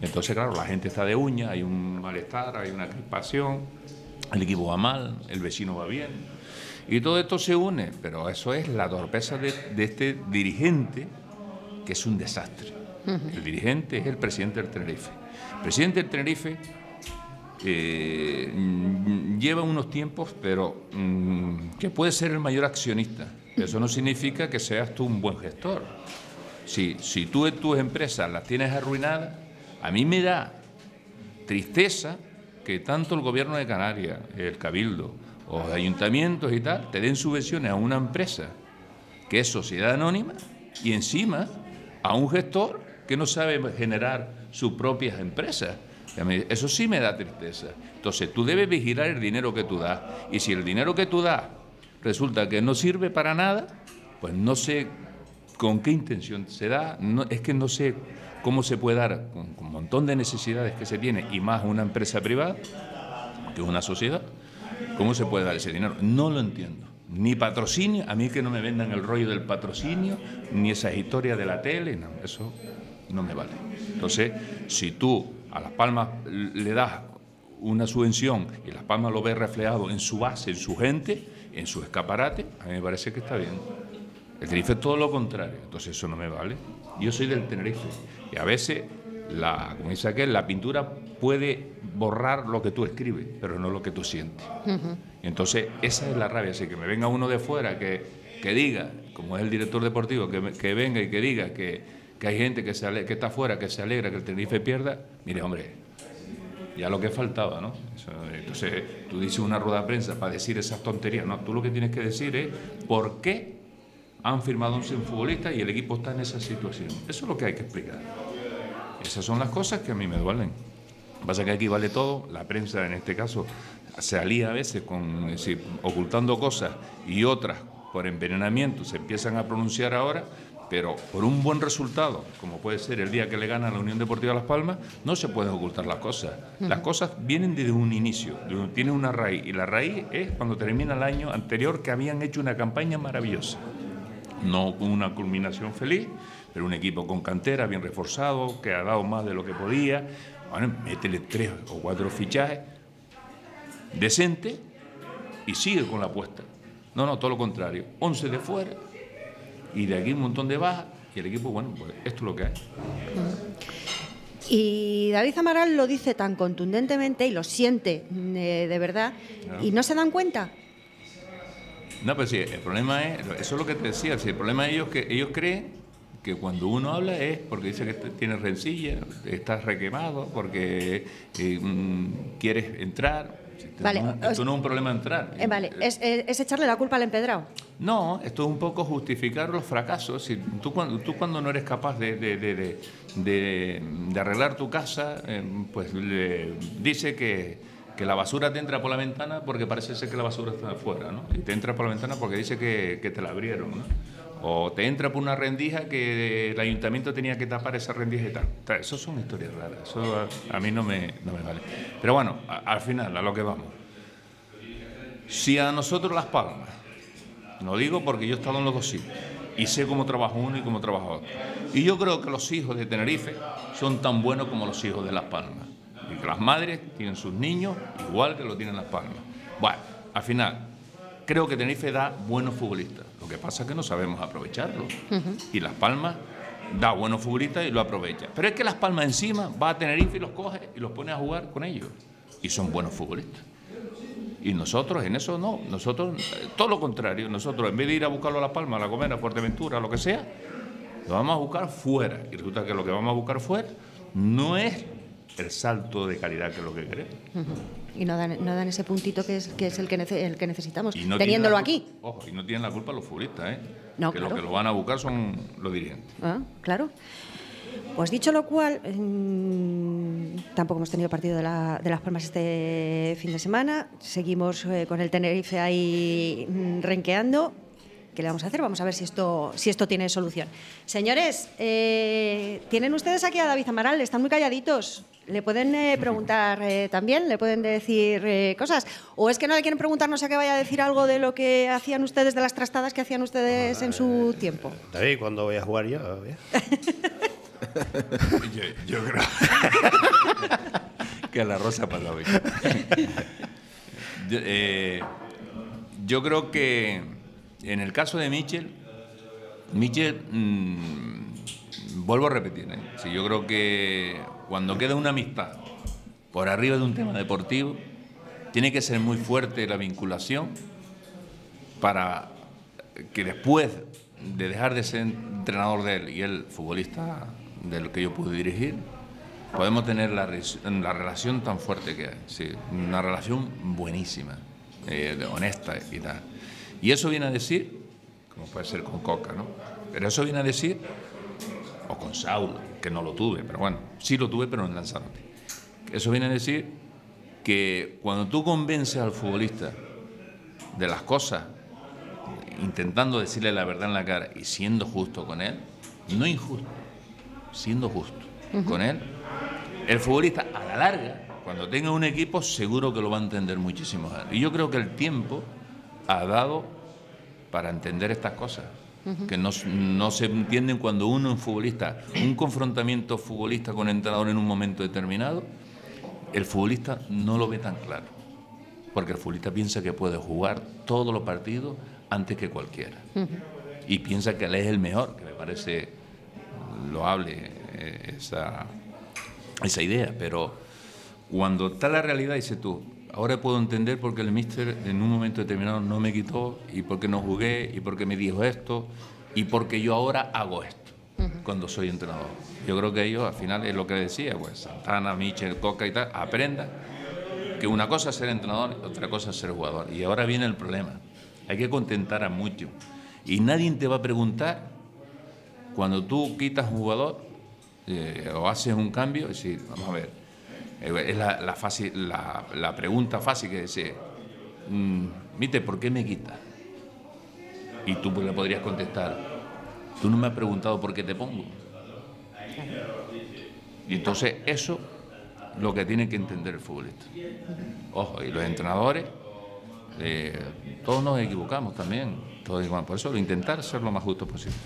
Entonces, claro, la gente está de uña, hay un malestar, hay una crispación, el equipo va mal, el vecino va bien. Y todo esto se une, pero eso es la torpeza de este dirigente, que es un desastre. El dirigente es el presidente del Tenerife. El presidente del Tenerife lleva unos tiempos, pero que puede ser el mayor accionista. Eso no significa que seas tú un buen gestor. Si tú en tus empresas las tienes arruinadas, a mí me da tristeza que tanto el gobierno de Canarias, el Cabildo, o ayuntamientos y tal, te den subvenciones a una empresa que es sociedad anónima y encima a un gestor que no sabe generar sus propias empresas. Eso sí me da tristeza. Entonces, tú debes vigilar el dinero que tú das. Y si el dinero que tú das resulta que no sirve para nada, pues no sé con qué intención se da. Es que no sé cómo se puede dar con un montón de necesidades que se tiene, y más una empresa privada, que es una sociedad. ¿Cómo se puede dar ese dinero? No lo entiendo. Ni patrocinio, a mí que no me vendan el rollo del patrocinio, ni esas historias de la tele, no, eso no me vale. Entonces, si tú a Las Palmas le das una subvención y Las Palmas lo ves reflejado en su base, en su gente, en su escaparate, a mí me parece que está bien. El Tenerife es todo lo contrario, entonces eso no me vale. Yo soy del Tenerife y a veces como dice aquel, la pintura puede borrar lo que tú escribes, pero no lo que tú sientes. Entonces, esa es la rabia. Así que me venga uno de fuera que diga, como es el director deportivo, que venga y que diga que hay gente que está afuera, que se alegra que el Tenerife pierda. Mire, hombre, ya lo que faltaba, ¿no? Entonces, tú dices una rueda de prensa para decir esas tonterías. No, tú lo que tienes que decir es por qué han firmado un futbolista y el equipo está en esa situación. Eso es lo que hay que explicar. Esas son las cosas que a mí me duelen. Lo que pasa es que aquí vale todo. La prensa, en este caso, se alía a veces con ocultando cosas, y otras por envenenamiento se empiezan a pronunciar ahora, pero por un buen resultado, como puede ser el día que le gana a la Unión Deportiva Las Palmas, no se pueden ocultar las cosas. Las cosas vienen desde un inicio, tienen una raíz, y la raíz es cuando termina el año anterior, que habían hecho una campaña maravillosa. No con una culminación feliz, pero un equipo con cantera, bien reforzado, que ha dado más de lo que podía. Bueno, métele 3 o 4 fichajes decente y sigue con la apuesta. No, todo lo contrario. 11 de fuera y de aquí un montón de bajas, y el equipo, bueno, pues esto es lo que hay. Y David Amaral lo dice tan contundentemente y lo siente de verdad, y no se dan cuenta. No, pero sí, el problema es, eso es lo que te decía, el problema de ellos es que ellos creen que cuando uno habla es porque dice que tienes rencilla, estás requemado, porque quieres entrar. Vale, esto no es un problema entrar. Vale, ¿es echarle la culpa al empedrado? No, esto es un poco justificar los fracasos. Si tú cuando no eres capaz de arreglar tu casa, pues dice que la basura te entra por la ventana porque parece ser que la basura está afuera, ¿no? Y te entra por la ventana porque dice que te la abrieron, ¿no? O te entra por una rendija que el ayuntamiento tenía que tapar esa rendija y tal. Eso son historias raras, eso a mí no me vale. Pero bueno, al final, a lo que vamos. Si a nosotros Las Palmas, no digo porque yo he estado en los dos sitios y sé cómo trabaja uno y cómo trabaja otro, y yo creo que los hijos de Tenerife son tan buenos como los hijos de Las Palmas, y que las madres tienen sus niños igual que lo tienen Las Palmas. Bueno, al final, creo que Tenerife da buenos futbolistas. Lo que pasa es que no sabemos aprovecharlo. Y Las Palmas da buenos futbolistas y lo aprovecha. Pero es que Las Palmas encima va a Tenerife y los coge y los pone a jugar con ellos. Y son buenos futbolistas. Y nosotros en eso no. Nosotros, todo lo contrario. Nosotros, en vez de ir a buscarlo a Las Palmas, a La Gomera, a Fuerteventura, lo que sea, lo vamos a buscar fuera. Y resulta que lo que vamos a buscar fuera no es el salto de calidad que es lo que queremos. Y no dan ese puntito que es el que necesitamos, no teniéndolo aquí. Ojo, y no tienen la culpa los futbolistas, No, que claro. los que lo van a buscar son los dirigentes. Claro. Pues dicho lo cual, tampoco hemos tenido partido de Las Palmas este fin de semana. Seguimos con el Tenerife ahí renqueando. ¿Qué le vamos a hacer? Vamos a ver si esto tiene solución. Señores, tienen ustedes aquí a David Amaral, están muy calladitos. ¿Le pueden preguntar también? ¿Le pueden decir cosas? ¿O es que no le quieren preguntar, no sé, que vaya a decir algo de lo que hacían ustedes, de las trastadas que hacían ustedes en su tiempo? David, ¿cuándo voy a jugar yo? Yo creo que la rosa ha pasado bien. Yo creo que en el caso de Michel, vuelvo a repetir, sí, yo creo que cuando queda una amistad por arriba de un tema deportivo, tiene que ser muy fuerte la vinculación para que después de dejar de ser entrenador de él y él futbolista del que yo pude dirigir, podemos tener la relación tan fuerte que hay. Sí, una relación buenísima, honesta y tal. Y eso viene a decir, como puede ser con Coca, ¿no? Pero eso viene a decir, o con Saulo, que no lo tuve, pero bueno, sí lo tuve, pero en Lanzarote. Eso viene a decir que cuando tú convences al futbolista de las cosas, intentando decirle la verdad en la cara y siendo justo con él, no injusto, siendo justo con él, el futbolista a la larga, cuando tenga un equipo, seguro que lo va a entender muchísimo más. Y yo creo que el tiempo ha dado para entender estas cosas, que no se entienden cuando uno es futbolista, un confrontamiento futbolista con entrenador en un momento determinado, el futbolista no lo ve tan claro, porque el futbolista piensa que puede jugar todos los partidos antes que cualquiera, y piensa que él es el mejor, que me parece loable esa idea, pero cuando está la realidad, dices tú, ahora puedo entender por qué el míster en un momento determinado no me quitó, y por qué no jugué, y por qué me dijo esto, y porque yo ahora hago esto cuando soy entrenador. Yo creo que ellos, al final, es lo que decía, pues Santana, Michel, Coca y tal, aprendan que una cosa es ser entrenador, otra cosa es ser jugador. Y ahora viene el problema. Hay que contentar a muchos. Y nadie te va a preguntar, cuando tú quitas un jugador o haces un cambio, es decir, vamos a ver, es la pregunta fácil que dice, Mister, ¿por qué me quitas? Y tú le podrías contestar, tú no me has preguntado por qué te pongo. Y entonces eso es lo que tiene que entender el futbolista. Ojo, y los entrenadores, todos nos equivocamos también. Por eso intentar ser lo más justo posible.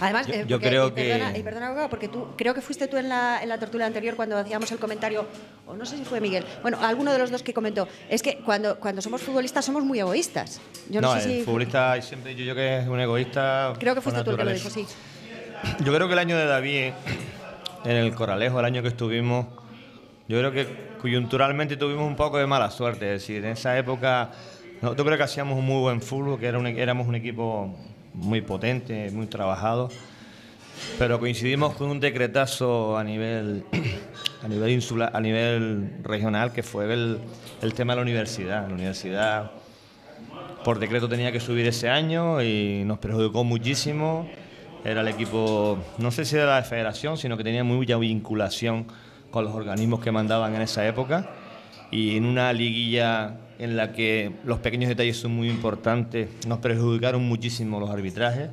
Además, yo creo que... Perdona, abogado, porque creo que fuiste tú en la tertulia anterior cuando hacíamos el comentario, o no sé si fue Miguel, bueno, alguno de los dos que comentó, es que cuando somos futbolistas somos muy egoístas. Yo no sé el futbolista siempre yo que es un egoísta. Creo que fuiste tú el que lo dijo, sí. Yo creo que el año de David, en el Coralejo, el año que estuvimos, yo creo que coyunturalmente tuvimos un poco de mala suerte. Es decir, en esa época... Nosotros creo que hacíamos un muy buen fútbol, que éramos un equipo muy potente, muy trabajado, pero coincidimos con un decretazo a nivel insular, a nivel regional, que fue el tema de la universidad. La universidad por decreto tenía que subir ese año y nos perjudicó muchísimo. Era el equipo, no sé si era la federación, sino que tenía mucha vinculación con los organismos que mandaban en esa época, y en una liguilla en la que los pequeños detalles son muy importantes, nos perjudicaron muchísimo los arbitrajes.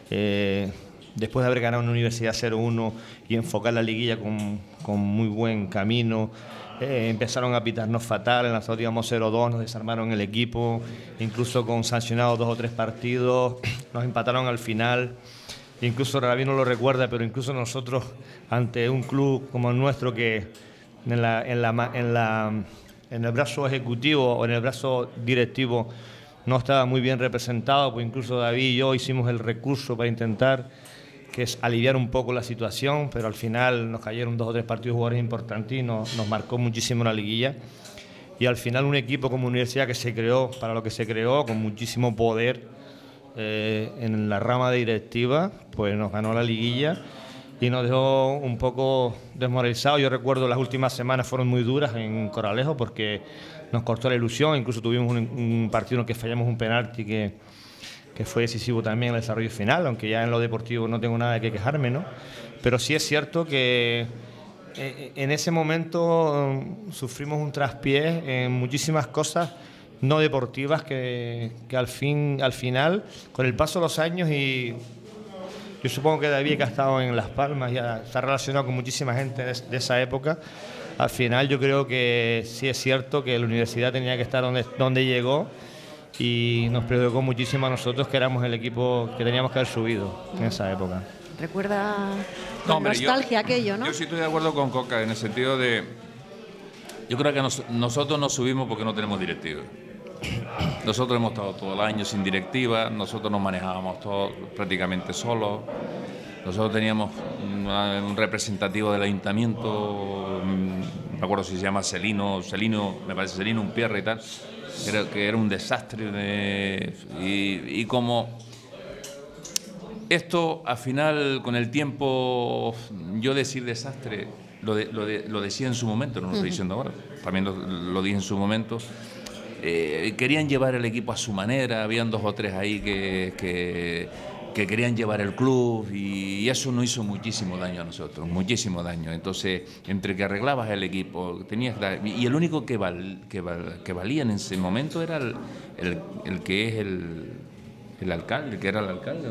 Después de haber ganado una Universidad 0-1 y enfocar la liguilla con muy buen camino, empezaron a pitarnos fatal, en la salud íbamos 0-2, nos desarmaron el equipo, incluso con sancionados 2 o 3 partidos, nos empataron al final. Incluso David no lo recuerda, pero incluso nosotros, ante un club como el nuestro, que en el brazo ejecutivo o en el brazo directivo no estaba muy bien representado, pues incluso David y yo hicimos el recurso para intentar aliviar un poco la situación, pero al final nos cayeron 2 o 3 partidos jugadores importantes y nos marcó muchísimo la liguilla. Y al final un equipo como Universidad, que se creó para lo que se creó, con muchísimo poder en la rama de directiva, pues nos ganó la liguilla y nos dejó un poco desmoralizados. Yo recuerdo las últimas semanas fueron muy duras en Coralejo porque nos cortó la ilusión. Incluso tuvimos un partido en el que fallamos un penalti que fue decisivo también en el desarrollo final, aunque ya en lo deportivo no tengo nada de qué quejarme, ¿no? Pero sí es cierto que en ese momento sufrimos un traspiés en muchísimas cosas no deportivas que al final, con el paso de los años, y yo supongo que David, que ha estado en Las Palmas, ya está relacionado con muchísima gente de esa época, al final yo creo que sí es cierto que la universidad tenía que estar donde llegó, y nos perjudicó muchísimo a nosotros, que éramos el equipo que teníamos que haber subido en esa época. Recuerda con nostalgia aquello, ¿no? Yo sí estoy de acuerdo con Coca en el sentido de... Yo creo que nosotros no subimos porque no tenemos directiva. Nosotros hemos estado todo el año sin directiva, nosotros nos manejábamos todos prácticamente solos. Nosotros teníamos un representativo del ayuntamiento, no me acuerdo si se llama Celino, me parece Celino, un Pierre y tal, que era un desastre. Y como esto, al final, con el tiempo, yo decir desastre, lo decía en su momento, no lo estoy diciendo ahora, también lo dije en su momento. Querían llevar el equipo a su manera, habían 2 o 3 ahí que querían llevar el club, y eso nos hizo muchísimo daño a nosotros, muchísimo daño. Entonces, entre que arreglabas el equipo, y el único que valía en ese momento era el que es el alcalde, que era el alcalde,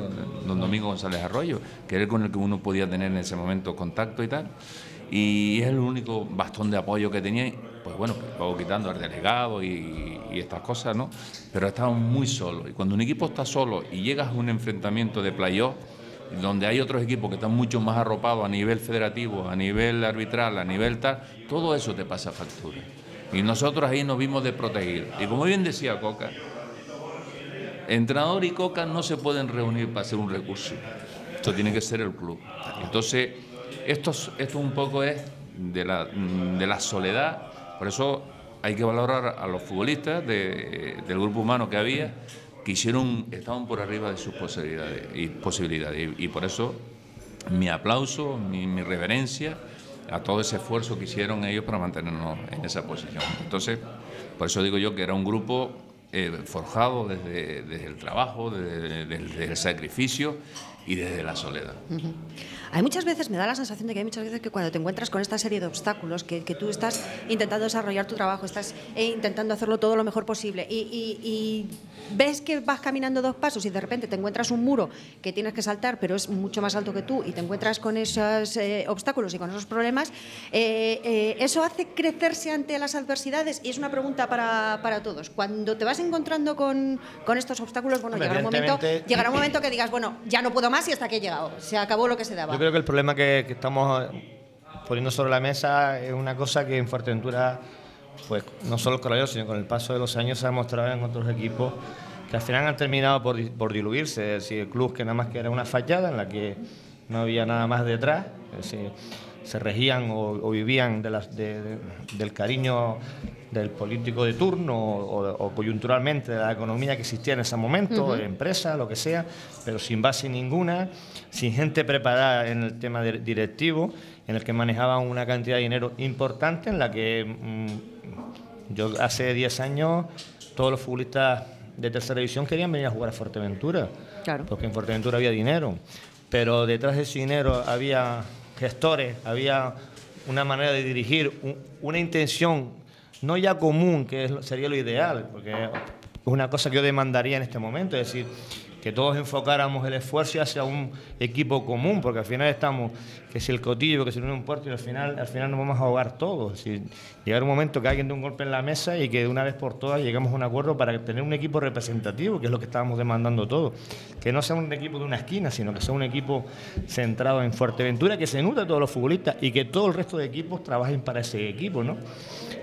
don Domingo González Arroyo, que era con el que uno podía tener en ese momento contacto y tal. Y es el único bastón de apoyo que tenía. Pues bueno, luego quitando al delegado y estas cosas, ¿no? Pero estábamos muy solos. Y cuando un equipo está solo y llegas a un enfrentamiento de playoff, donde hay otros equipos que están mucho más arropados a nivel federativo, a nivel arbitral, a nivel tal, todo eso te pasa factura. Y nosotros ahí nos vimos desprotegidos. Y como bien decía Coca, entrenador y Coca no se pueden reunir para hacer un recurso. Esto tiene que ser el club. Entonces, esto un poco es de la soledad. Por eso hay que valorar a los futbolistas del grupo humano que había, que estaban por arriba de sus posibilidades. Y por eso mi aplauso, mi reverencia a todo ese esfuerzo que hicieron ellos para mantenernos en esa posición. Entonces, por eso digo yo que era un grupo forjado desde el trabajo, desde el sacrificio y desde la soledad. Hay muchas veces, me da la sensación de que hay muchas veces que cuando te encuentras con esta serie de obstáculos, que tú estás intentando desarrollar tu trabajo, estás intentando hacerlo todo lo mejor posible y ves que vas caminando 2 pasos y de repente te encuentras un muro que tienes que saltar, pero es mucho más alto que tú y te encuentras con esos obstáculos y con esos problemas, eso hace crecerse ante las adversidades. Y es una pregunta para todos. Cuando te vas encontrando con estos obstáculos, bueno, llegará un momento que digas, bueno, ya no puedo más y hasta aquí he llegado, se acabó lo que se daba. Yo creo que el problema que estamos poniendo sobre la mesa es una cosa que en Fuerteventura, pues no solo con ellos, sino con el paso de los años se ha mostrado en otros equipos que al final han terminado por diluirse. Es decir, el club que nada más que era una fachada en la que no había nada más detrás, es decir, se regían o vivían del cariño del político de turno o coyunturalmente de la economía que existía en ese momento, de empresa, lo que sea, pero sin base ninguna, sin gente preparada en el tema directivo, en el que manejaban una cantidad de dinero importante, en la que yo hace 10 años todos los futbolistas de tercera división querían venir a jugar a Fuerteventura, claro, porque en Fuerteventura había dinero, pero detrás de ese dinero había gestores, había una manera de dirigir, una intención no ya común, que sería lo ideal, porque es una cosa que yo demandaría en este momento, es decir, que todos enfocáramos el esfuerzo hacia un equipo común, porque al final estamos, que si el Cotillo, que si un puerto, y al final nos vamos a ahogar todos. Es decir, llegar un momento que alguien dé un golpe en la mesa y que de una vez por todas lleguemos a un acuerdo para tener un equipo representativo, que es lo que estábamos demandando todos. Que no sea un equipo de una esquina, sino que sea un equipo centrado en Fuerteventura, que se nutra a todos los futbolistas y que todo el resto de equipos trabajen para ese equipo, ¿no?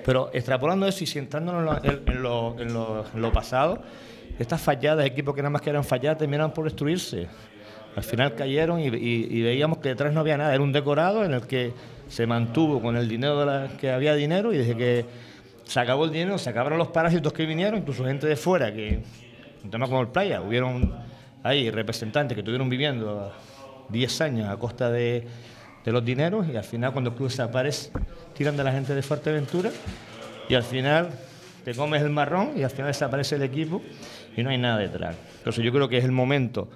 Pero extrapolando eso y centrándonos en lo pasado, estas falladas, equipos que nada más que eran falladas, terminaron por destruirse. Al final cayeron y veíamos que detrás no había nada. Era un decorado en el que se mantuvo con el dinero que había dinero, y desde que se acabó el dinero, se acabaron los parásitos que vinieron, incluso gente de fuera, que un tema como el Playa, hubieron ahí representantes que estuvieron viviendo 10 años a costa de los dineros, y al final cuando el club desaparece tiran de la gente de Fuerteventura y al final te comes el marrón y al final desaparece el equipo y no hay nada detrás. Entonces yo creo que es el momento,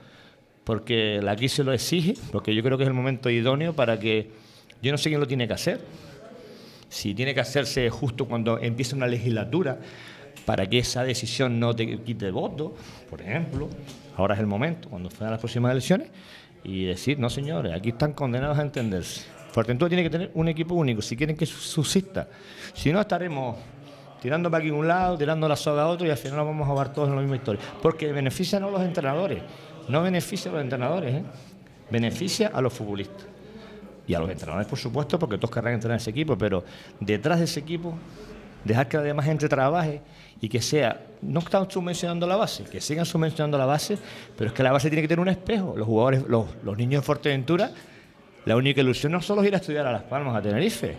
porque aquí se lo exige, porque yo creo que es el momento idóneo para que, yo no sé quién lo tiene que hacer, si tiene que hacerse justo cuando empieza una legislatura para que esa decisión no te quite voto, por ejemplo, ahora es el momento, cuando fueran las próximas elecciones, y decir, no señores, aquí están condenados a entenderse. Fuerteventura tiene que tener un equipo único si quieren que subsista, si no estaremos tirando para aquí un lado, tirando la soga a otro y al final nos vamos a ahogar todos en la misma historia. Porque beneficia no a los entrenadores, no beneficia a los entrenadores, beneficia a los futbolistas. Y a los entrenadores, por supuesto, porque todos querrán entrenar ese equipo, pero detrás de ese equipo, dejar que la demás gente trabaje y que sea, no están subvencionando la base, que sigan subvencionando la base, pero es que la base tiene que tener un espejo. Los jugadores, los niños de Fuerteventura, la única ilusión no solo es ir a estudiar a Las Palmas, a Tenerife.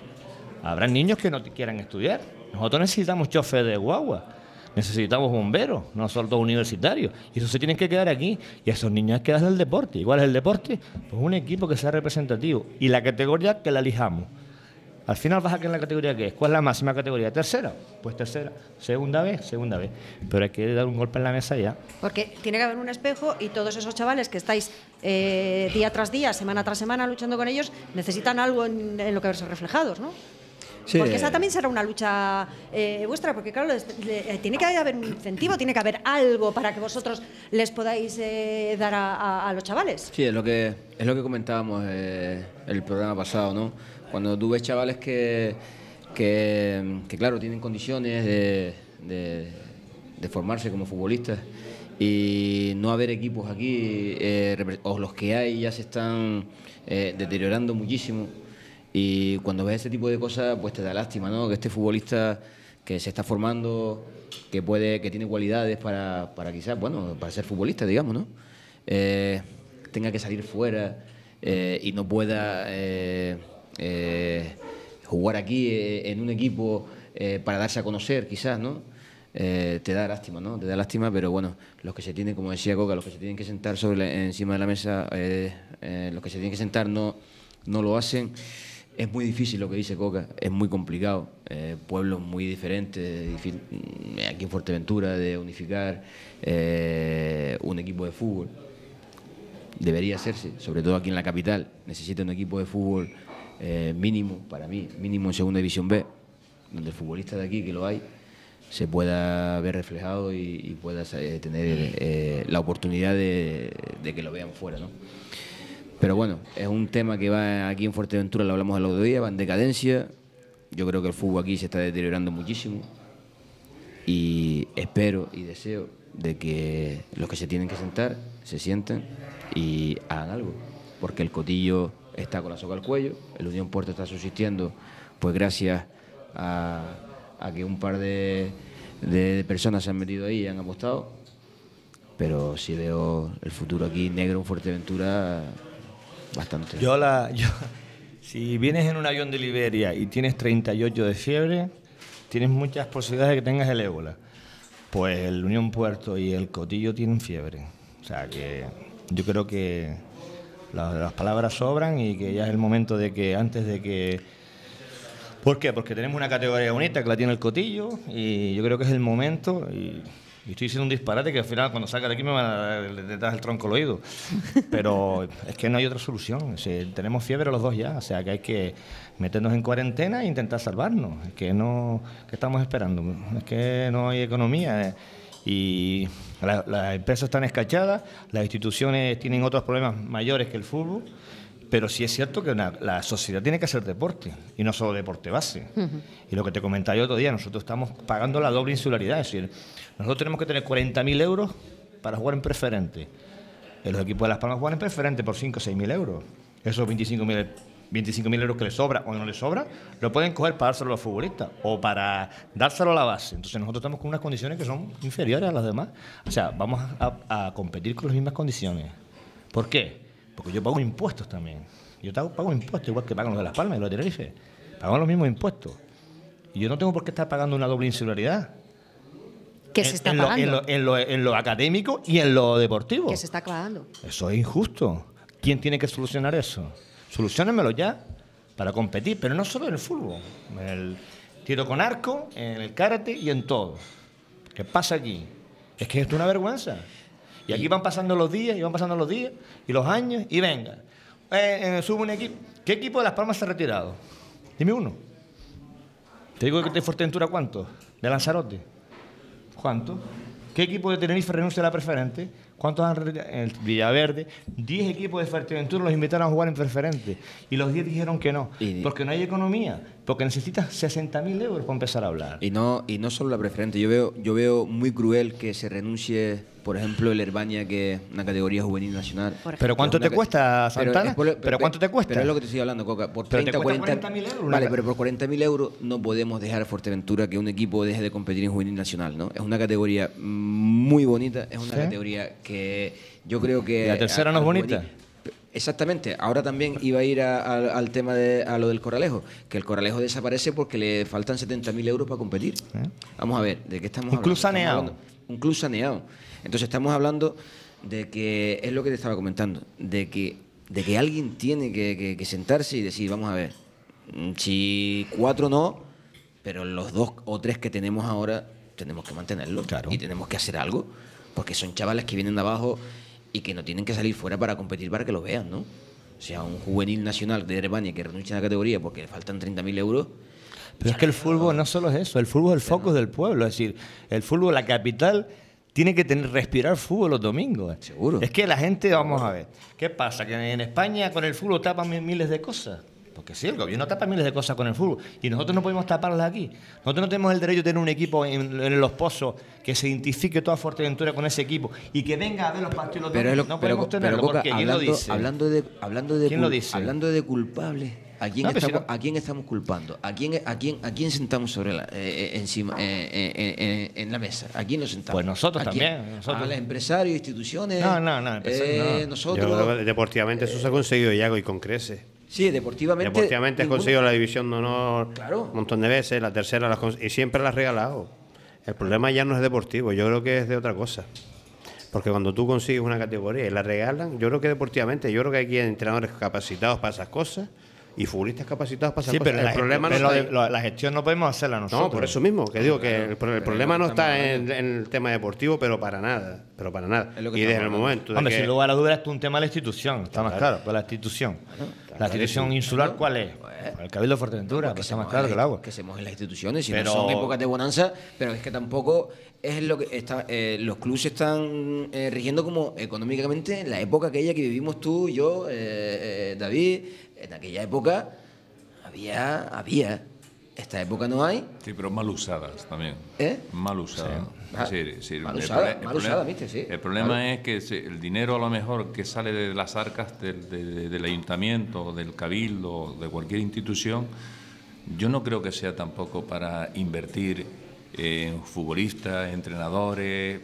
Habrá niños que no quieran estudiar. Nosotros necesitamos chofer de guagua, necesitamos bomberos, no solo todos universitarios. Y eso se tienen que quedar aquí. Y a esos niños hay que darles el deporte. Igual es el deporte, pues un equipo que sea representativo. Y la categoría que la elijamos. Al final vas a quedar en la categoría que es. ¿Cuál es la máxima categoría? ¿Tercera? Pues tercera. ¿Segunda vez? Segunda vez. Pero hay que dar un golpe en la mesa ya. Porque tiene que haber un espejo y todos esos chavales que estáis día tras día, semana tras semana luchando con ellos, necesitan algo en lo que verse reflejados, ¿no? Sí, porque esa también será una lucha vuestra, porque claro, tiene que haber un incentivo, tiene que haber algo para que vosotros les podáis dar a los chavales. Sí, es lo que comentábamos el programa pasado, ¿no? Cuando tú ves chavales que claro, tienen condiciones de formarse como futbolistas y no haber equipos aquí, o los que hay ya se están deteriorando muchísimo. Y cuando ves ese tipo de cosas, pues te da lástima, ¿no? Que este futbolista que se está formando, que tiene cualidades para quizás, bueno, para ser futbolista, digamos, ¿no? Tenga que salir fuera y no pueda jugar aquí en un equipo para darse a conocer, quizás, ¿no? Te da lástima, ¿no? Te da lástima, pero bueno, los que se tienen, como decía Coca, los que se tienen que sentar encima de la mesa, los que se tienen que sentar no lo hacen. Es muy difícil lo que dice Coca, es muy complicado. Pueblos muy diferentes, aquí en Fuerteventura, de unificar un equipo de fútbol. Debería hacerse, sobre todo aquí en la capital. Necesita un equipo de fútbol mínimo, para mí, mínimo en Segunda División B, donde el futbolista de aquí, que lo hay, se pueda ver reflejado y pueda tener la oportunidad de que lo vean fuera, ¿no? Pero bueno, es un tema que va aquí en Fuerteventura, lo hablamos el otro día, va en decadencia. Yo creo que el fútbol aquí se está deteriorando muchísimo y espero y deseo de que los que se tienen que sentar se sienten y hagan algo, porque el Cotillo está con la soga al cuello, el Unión Puerto está subsistiendo pues gracias a que un par de personas se han metido ahí y han apostado, pero sí veo el futuro aquí negro en Fuerteventura bastante. Si vienes en un avión de Liberia y tienes 38 de fiebre, tienes muchas posibilidades de que tengas el ébola. Pues el Unión Puerto y el Cotillo tienen fiebre. O sea que yo creo que las palabras sobran y que ya es el momento de que antes de que... ¿Por qué? Porque tenemos una categoría bonita que la tiene el Cotillo y yo creo que es el momento y estoy diciendo un disparate que al final cuando salga de aquí me van a dar detrás del tronco el oído. Pero es que no hay otra solución. O sea, tenemos fiebre los dos ya, o sea que hay que meternos en cuarentena e intentar salvarnos. Es que no, ¿qué estamos esperando? Es que no hay economía y las empresas están escachadas, las instituciones tienen otros problemas mayores que el fútbol. Pero sí es cierto que la sociedad tiene que hacer deporte, y no solo deporte base. Y lo que te comentaba yo otro día, nosotros estamos pagando la doble insularidad. Es decir, nosotros tenemos que tener 40.000 euros para jugar en preferente. Los equipos de Las Palmas juegan en preferente por 5 o 6.000 euros. Esos 25.000 euros que les sobra o no les sobra, lo pueden coger para dárselo a los futbolistas o para dárselo a la base. Entonces nosotros estamos con unas condiciones que son inferiores a las demás. O sea, vamos a competir con las mismas condiciones. ¿Por qué? Porque yo pago impuestos también. Yo pago impuestos, igual que pagan los de Las Palmas y los de Tenerife. Pagamos los mismos impuestos. Y yo no tengo por qué estar pagando una doble insularidad. ¿Qué se está pagando? En lo académico y en lo deportivo. ¿Qué se está pagando? Eso es injusto. ¿Quién tiene que solucionar eso? Soluciónenmelo ya para competir, pero no solo en el fútbol. En el tiro con arco, en el karate y en todo. ¿Qué pasa aquí? Es que esto es una vergüenza. Y aquí van pasando los días y los años y venga. Sube un equipo. ¿Qué equipo de Las Palmas se ha retirado? Dime uno. Te digo que de Fuerteventura, ¿cuánto? ¿De Lanzarote? ¿Cuánto? ¿Qué equipo de Tenerife renuncia a la preferente? ¿Cuántos han retirado? En Villaverde, 10 equipos de Fuerteventura los invitaron a jugar en preferente. Y los 10 dijeron que no. Porque no hay economía. Porque necesitas 60.000 euros para empezar a hablar. Y no solo la preferente. Yo veo muy cruel que se renuncie, por ejemplo, el Herbania, que es una categoría juvenil nacional. ¿Pero cuánto te cuesta, Santana? ¿Pero cuánto te cuesta? Pero es lo que te estoy hablando, Coca. Por 30, 40.000 euros. Vale, pero por 40.000 euros no podemos dejar a Fuerteventura que un equipo deje de competir en juvenil nacional, ¿no? Es una categoría muy bonita, es una categoría que yo creo que... ¿Y la tercera no es bonita? Exactamente. Ahora también iba a ir al tema a lo del Corralejo, que el Corralejo desaparece porque le faltan 70.000 euros para competir. Vamos a ver, ¿de qué estamos hablando? Un club saneado. Un club saneado. Entonces estamos hablando de que, es lo que te estaba comentando, de que alguien tiene que sentarse y decir, vamos a ver, si 4 no, pero los 2 o 3 que tenemos ahora tenemos que mantenerlos. Claro. Y tenemos que hacer algo, porque son chavales que vienen de abajo y que no tienen que salir fuera para competir para que lo vean, ¿no? O sea, un juvenil nacional de Herbania que renuncia a la categoría porque le faltan 30.000 euros. Pero es que el fútbol no solo es eso, el fútbol es el foco del pueblo. Es decir, el fútbol, la capital, tiene que respirar fútbol los domingos. Seguro. Es que la gente, vamos a ver, ¿qué pasa? Que en España con el fútbol tapan miles de cosas. Porque sí, el gobierno tapa miles de cosas con el fútbol. Y nosotros no podemos taparlas aquí. Nosotros no tenemos el derecho de tener un equipo en Los Pozos que se identifique toda Fuerteventura con ese equipo y que venga a ver los partidos. No podemos tenerlo, porque ¿quién lo dice? Hablando ¿Quién lo dice? Hablando de culpables, ¿a quién estamos culpando? ¿A quién sentamos encima en la mesa? ¿A quién lo sentamos? Pues nosotros también. ¿A los empresarios, instituciones? No. Nosotros. Yo creo que deportivamente eso se ha conseguido ya y con creces. Sí, deportivamente. Deportivamente has conseguido la división de honor Claro. un montón de veces, la tercera y siempre la has regalado. El problema ya no es deportivo, yo creo que es de otra cosa. Porque cuando tú consigues una categoría y la regalan, yo creo que deportivamente, yo creo que aquí hay entrenadores capacitados para esas cosas y futbolistas capacitados para esas cosas. Pero el problema no pero está ahí. la gestión no podemos hacerla nosotros. No, por eso mismo, que digo que el problema no está en el tema deportivo, pero para nada. Es lo que Y desde el estamos momento de Hombre, que... sin lugar a dudas, esto es un tema de la institución, está más claro, pues la institución. La institución insular, ¿cuál es? El Cabildo de Fuerteventura, pues está más claro que el agua. Que se mojen las instituciones, si Pero- no son épocas de bonanza, pero es que tampoco es lo que está. Los clubes se están rigiendo como económicamente en la época aquella que vivimos tú, yo, David. En aquella época había. Esta época no hay. Sí, pero mal usadas también. Mal usadas. Mal usada, ¿viste? Sí. El problema Claro. es que el dinero a lo mejor que sale de las arcas del ayuntamiento, del cabildo, de cualquier institución, yo no creo que sea tampoco para invertir en futbolistas, entrenadores.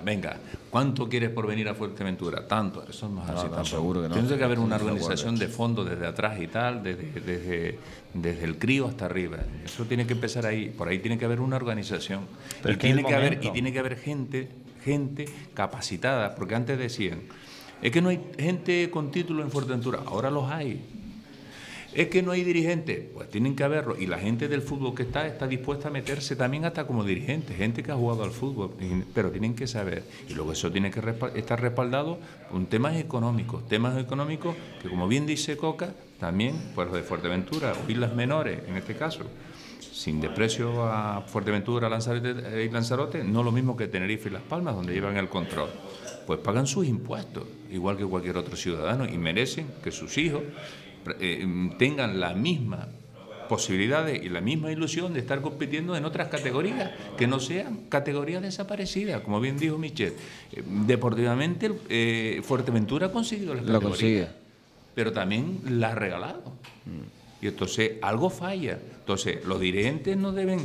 Venga, ¿cuánto quieres por venir a Fuerteventura? Tanto. Eso no es así tampoco. seguro que no. Tiene que haber una Estoy de acuerdo. organización de fondo desde atrás y tal, desde el crío hasta arriba. Eso tiene que empezar ahí. Por ahí tiene que haber una organización. Pero Y es que es tiene el que haber, momento. y tiene que haber gente capacitada, porque antes decían, es que no hay gente con título en Fuerteventura, ahora los hay. Es que no hay dirigentes, pues tienen que haberlo. Y la gente del fútbol que está dispuesta a meterse también hasta como dirigente, gente que ha jugado al fútbol, pero tienen que saber. Y luego eso tiene que estar respaldado con temas económicos que, como bien dice Coca, también, pues de Fuerteventura, o Islas Menores, en este caso, sin desprecio a Fuerteventura y Lanzarote, no lo mismo que Tenerife y Las Palmas, donde llevan el control. Pues pagan sus impuestos, igual que cualquier otro ciudadano, y merecen que sus hijos tengan las mismas posibilidades y la misma ilusión de estar compitiendo en otras categorías que no sean categorías desaparecidas, como bien dijo Michel. Deportivamente, Fuerteventura ha conseguido las Lo categorías, consigue. pero también las ha regalado. Y entonces algo falla. Entonces los dirigentes no deben,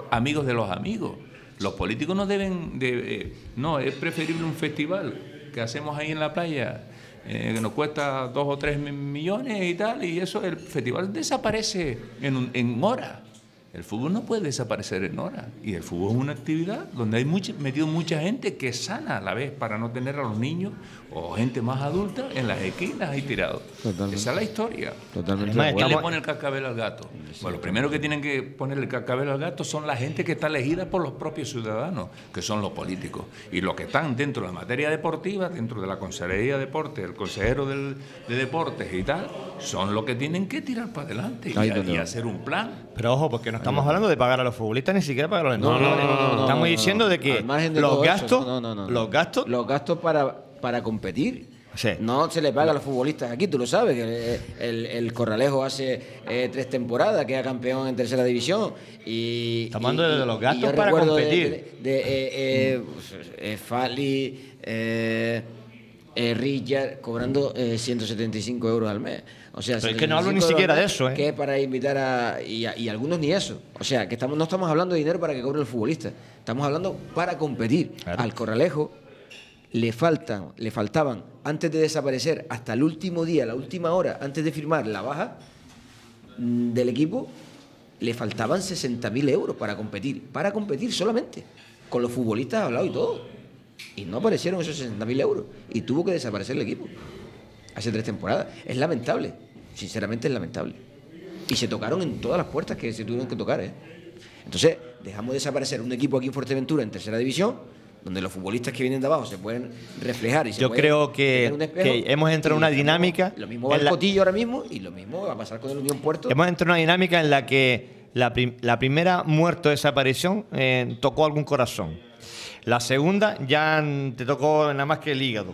amigos de los amigos, los políticos no deben, no, es preferible un festival que hacemos ahí en la playa, que nos cuesta 2 o 3 millones y tal, y eso, el festival desaparece en horas. El fútbol no puede desaparecer en horas, y el fútbol es una actividad donde hay metido mucha gente que es sana a la vez, para no tener a los niños o gente más adulta en las esquinas ahí tirados. Totalmente. Esa es la historia. Totalmente. Además, de ¿Quién acuerdo. le pone el cascabel al gato? Pues lo primero que tienen que poner el cascabel al gato son la gente que está elegida por los propios ciudadanos, que son los políticos. Y los que están dentro de la materia deportiva, dentro de la Consejería de Deportes, el consejero de Deportes y tal, son los que tienen que tirar para adelante y hacer un plan. Pero ojo, porque no estamos hablando de pagar a los futbolistas ni siquiera pagar a los entrenadores. Estamos diciendo de que Al margen de los todo eso, gastos, los gastos para competir. Sí. No se le paga a los futbolistas aquí, tú lo sabes, que el Corralejo hace 3 temporadas, queda campeón en tercera división. Estamos hablando de los gastos yo para recuerdo competir. Fali, Richard cobrando 175 euros al mes. O sea, Pero es que no hablo ni 175 siquiera euros de eso, ¿eh? Que es para invitar y algunos ni eso. O sea, que no estamos hablando de dinero para que cobre el futbolista. Estamos hablando para competir. Claro. Al Corralejo le faltaban, antes de desaparecer, hasta el último día, la última hora, antes de firmar la baja del equipo, le faltaban 60.000 euros para competir solamente. Con los futbolistas hablado y todo. Y no aparecieron esos 60.000 euros. Y tuvo que desaparecer el equipo. Hace 3 temporadas. Es lamentable. Sinceramente es lamentable. Y se tocaron en todas las puertas que se tuvieron que tocar, ¿eh? Entonces, dejamos desaparecer un equipo aquí en Fuerteventura, en tercera división, donde los futbolistas que vienen de abajo se pueden reflejar y se Yo pueden creo que tener un espejo. hemos entrado en una Y dinámica Lo mismo va en el la- Cotillo ahora mismo y lo mismo va a pasar con el Unión Puerto. Hemos entrado en una dinámica en la que la primera muerte o desaparición tocó algún corazón. La segunda ya te tocó nada más que el hígado.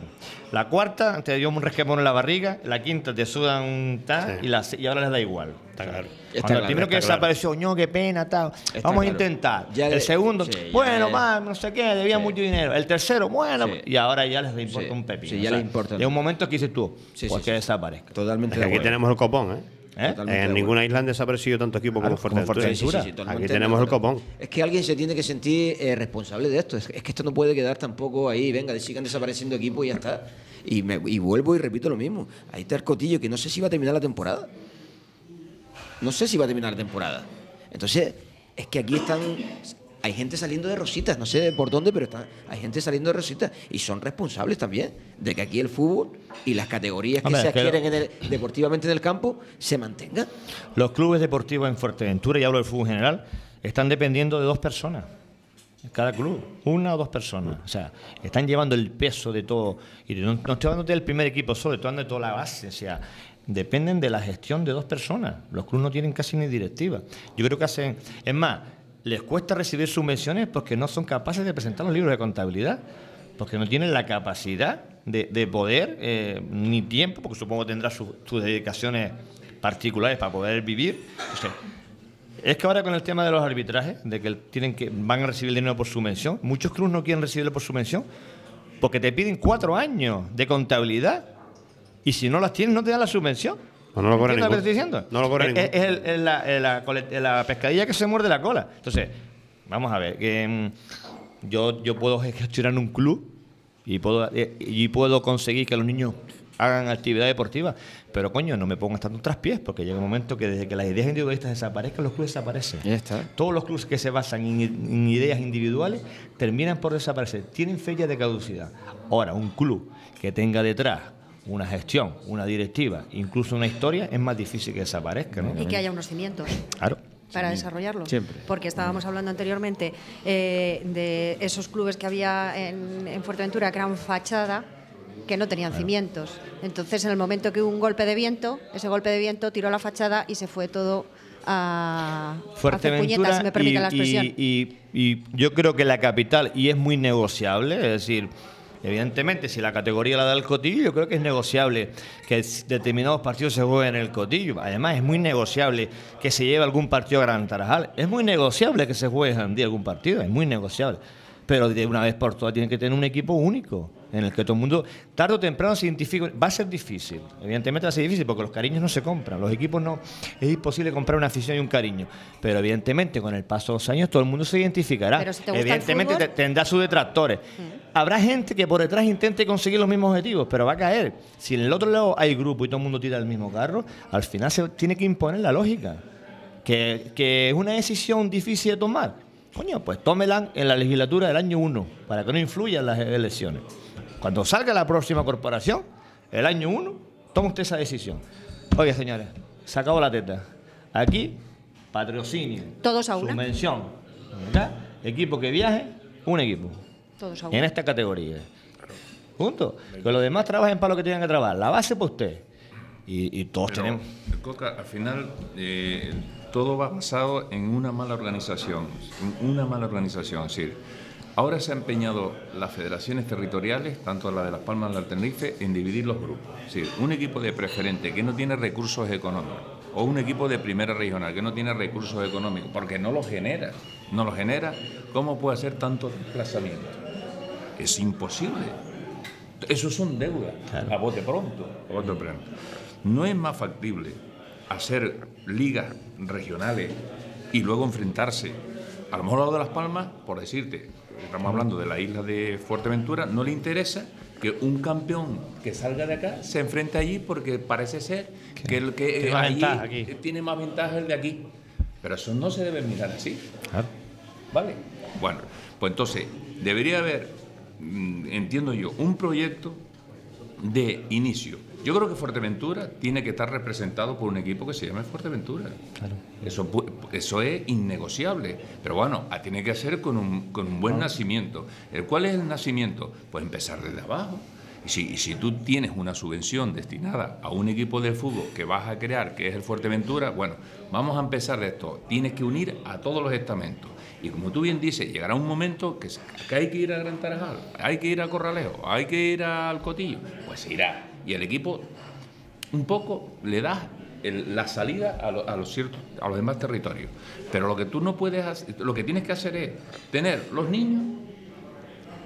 La cuarta te dio un resquemor en la barriga. La quinta te sudan un tal y ahora les da igual. Está claro. Cuando el primero que desapareció, ño, qué pena, tal. Vamos a intentar. Ya el segundo, sí, ya bueno, es- más, no sé qué, debía Sí. mucho dinero. El tercero, bueno, Sí. y ahora ya les importa Sí. un pepino. Sí, ya les importa. De un momento que dices tú, Sí, pues sí, que sí. desaparezca. Totalmente Es que de aquí acuerdo. tenemos el copón, ¿eh? ¿Eh? Totalmente de En acuerdo. ninguna isla han desaparecido tanto equipo Claro, como como Fuerteventura. Fuerteventura. totalmente Aquí de tenemos el acuerdo. copón. Es que alguien se tiene que sentir responsable de esto. Es que esto no puede quedar tampoco ahí. Venga, sigan desapareciendo equipos y ya está. Y vuelvo y repito lo mismo. Ahí está el Cotillo, que no sé si va a terminar la temporada. No sé si va a terminar la temporada. Entonces, es que aquí hay gente saliendo de rositas, no sé por dónde, pero hay gente saliendo de rositas y son responsables también de que aquí el fútbol y las categorías que se adquieren deportivamente en el campo se mantengan. Los clubes deportivos en Fuerteventura, y hablo del fútbol en general, están dependiendo de 2 personas. Cada club, 1 o 2 personas. O sea, están llevando el peso de todo. Y no estoy hablando del primer equipo solo, estoy hablando de toda la base. O sea, dependen de la gestión de 2 personas. Los clubes no tienen casi ni directiva. Yo creo que hacen... Es más, les cuesta recibir subvenciones porque no son capaces de presentar los libros de contabilidad, porque no tienen la capacidad de poder, ni tiempo, porque supongo que tendrá sus dedicaciones particulares para poder vivir. O sea, es que ahora con el tema de los arbitrajes, de que van a recibir el dinero por subvención, muchos clubes no quieren recibirlo por subvención porque te piden 4 años de contabilidad y si no las tienes no te dan la subvención. O no lo cobra ninguno. ¿Qué diciendo? No lo cobra ninguno. Es la pescadilla que se muerde la cola. Entonces, vamos a ver, que yo puedo gestionar un club y puedo conseguir que los niños hagan actividad deportiva, pero coño, no me pongo estando tras pies, porque llega un momento que desde que las ideas individualistas desaparezcan, los clubes desaparecen. Ya está. Todos los clubes que se basan en ideas individuales terminan por desaparecer, tienen fecha de caducidad. Ahora, un club que tenga detrás una gestión, una directiva, incluso una historia, es más difícil que desaparezca, ¿no? Y que haya unos cimientos. Claro. Para desarrollarlo. Siempre. Porque estábamos hablando anteriormente de esos clubes que había en Fuerteventura que eran fachada, que no tenían cimientos. Entonces, en el momento que hubo un golpe de viento, ese golpe de viento tiró la fachada y se fue todo a hacer puñetas, si me permite la expresión. Y yo creo que la capital, y es muy negociable, es decir, evidentemente, si la categoría la da el Cotillo, yo creo que es negociable que determinados partidos se jueguen en el Cotillo. Además, es muy negociable que se lleve algún partido a Gran Tarajal. Es muy negociable que se juegue en Jandía algún partido, es muy negociable. Pero de una vez por todas tiene que tener un equipo único, en el que todo el mundo, tarde o temprano, se identifique. Va a ser difícil, evidentemente va a ser difícil, porque los cariños no se compran, los equipos no, es imposible comprar una afición y un cariño, pero evidentemente con el paso de los años todo el mundo se identificará. Pero si te gusta evidentemente el fútbol, tendrá sus detractores. Habrá gente que por detrás intente conseguir los mismos objetivos, pero va a caer. Si en el otro lado hay grupo y todo el mundo tira el mismo carro, al final se tiene que imponer la lógica, que es una decisión difícil de tomar. Coño, pues tómela en la legislatura del año 1, para que no influya en las elecciones. Cuando salga la próxima corporación, el año 1, toma usted esa decisión. Oye, señores, se acabó la teta. Aquí, patrocinio. Todos a una. Subvención. ¿Verdad? Equipo que viaje, un equipo. Todos a En una. esta categoría. Punto. Que los demás trabajen para lo que tengan que trabajar. La base para usted. Y todos Pero, tenemos... Coca, al final todo va basado en una mala organización. Es decir, ahora se han empeñado las federaciones territoriales, tanto la de Las Palmas como la del Tenerife, en dividir los grupos. Es decir, un equipo de preferente que no tiene recursos económicos, o un equipo de primera regional que no tiene recursos económicos, porque no los genera, ¿cómo puede hacer tanto desplazamiento? Es imposible. Eso son deudas, Claro. a bote pronto. No es más factible hacer ligas regionales y luego enfrentarse. A lo mejor a lo de Las Palmas, por decirte, estamos hablando de la isla de Fuerteventura, no le interesa que un campeón que salga de acá se enfrente allí porque parece ser que el que Tiene más allí ventaja aquí. tiene más ventaja el de aquí. Pero eso no se debe mirar así. Claro. ¿Vale? Bueno, pues entonces debería haber, entiendo yo, un proyecto de inicio. Yo creo que Fuerteventura tiene que estar representado por un equipo que se llame Fuerteventura. Claro. Eso es innegociable. Pero bueno, tiene que ser con un buen nacimiento. ¿Cuál es el nacimiento? Pues empezar desde abajo. Y si tú tienes una subvención destinada a un equipo de fútbol que vas a crear, que es el Fuerteventura, bueno, vamos a empezar de esto. Tienes que unir a todos los estamentos. Y como tú bien dices, llegará un momento que hay que ir a Gran Tarajal, hay que ir a Corralejo, hay que ir al Cotillo. Pues se irá. Y el equipo un poco le das la salida a los demás territorios. Pero lo que tú no puedes hacer, lo que tienes que hacer es tener los niños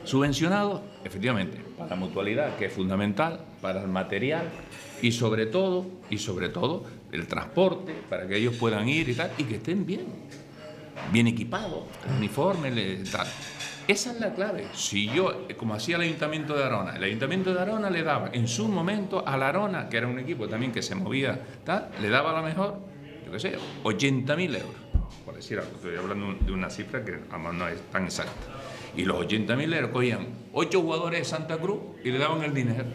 subvencionados, efectivamente, para la mutualidad, que es fundamental, para el material y sobre todo el transporte, para que ellos puedan ir y tal, y que estén bien equipados, uniformes, tal. Esa es la clave. Si yo, como hacía el Ayuntamiento de Arona, el Ayuntamiento de Arona le daba en su momento a la Arona, que era un equipo también que se movía, tal, le daba a lo mejor, yo qué sé, 80.000 euros, por decir algo. Estoy hablando de una cifra que además no es tan exacta. Y los 80.000 euros cogían 8 jugadores de Santa Cruz y le daban el dinero.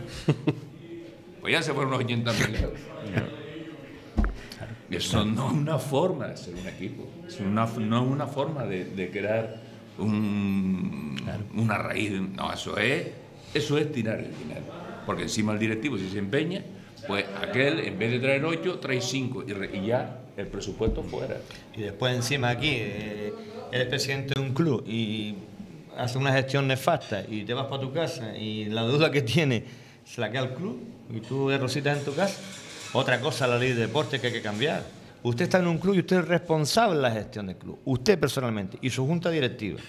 Pues ya se fueron los 80.000 euros. Eso no es una forma de ser un equipo, no es una forma de crear una raíz. No, eso es tirar el dinero. Porque encima el directivo, si se empeña, pues aquel, en vez de traer 8, trae 5 y ya el presupuesto fuera. Y después encima aquí, eres presidente de un club y haces una gestión nefasta y te vas para tu casa y la deuda que tienes se la queda al club y tú rositas en tu casa. Otra cosa, la ley de deporte que hay que cambiar. Usted está en un club y usted es responsable de la gestión del club. Usted personalmente y su junta directiva.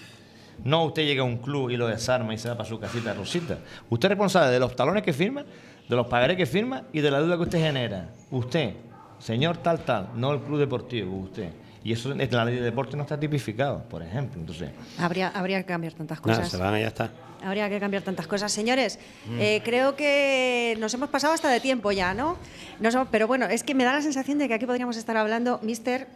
No usted llega a un club y lo desarma y se va para su casita rosita. Usted es responsable de los talones que firma, de los pagarés que firma y de la deuda que usted genera. Usted, señor tal, no el club deportivo, usted. Y eso en la ley de deporte no está tipificado, por ejemplo. Entonces, Habría que cambiar tantas cosas. Nada, se van y ya está. Habría que cambiar tantas cosas. Señores, creo que nos hemos pasado hasta de tiempo ya, ¿no? Pero bueno, es que me da la sensación de que aquí podríamos estar hablando, mister,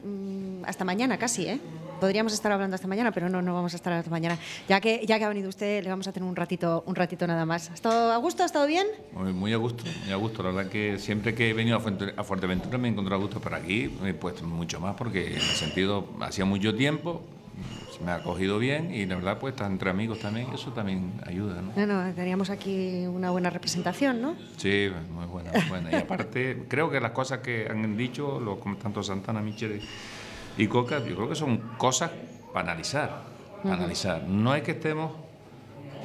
hasta mañana casi, ¿eh? Podríamos estar hablando hasta mañana, pero no vamos a estar hasta mañana. Ya que ha venido usted, le vamos a tener un ratito nada más. ¿Ha estado a gusto? ¿Ha estado bien? Muy a gusto, muy a gusto. La verdad que siempre que he venido a Fuerteventura me he encontrado a gusto por aquí, pues mucho más, porque en el sentido, hacía mucho tiempo, me ha acogido bien y la verdad pues estar entre amigos también, eso también ayuda, ¿no? Bueno, teníamos aquí una buena representación, ¿no? Sí, muy buena, muy buena. Y aparte, creo que las cosas que han dicho, tanto Santana, Michel y Coca, yo creo que son cosas para analizar. Analizar. No es que estemos,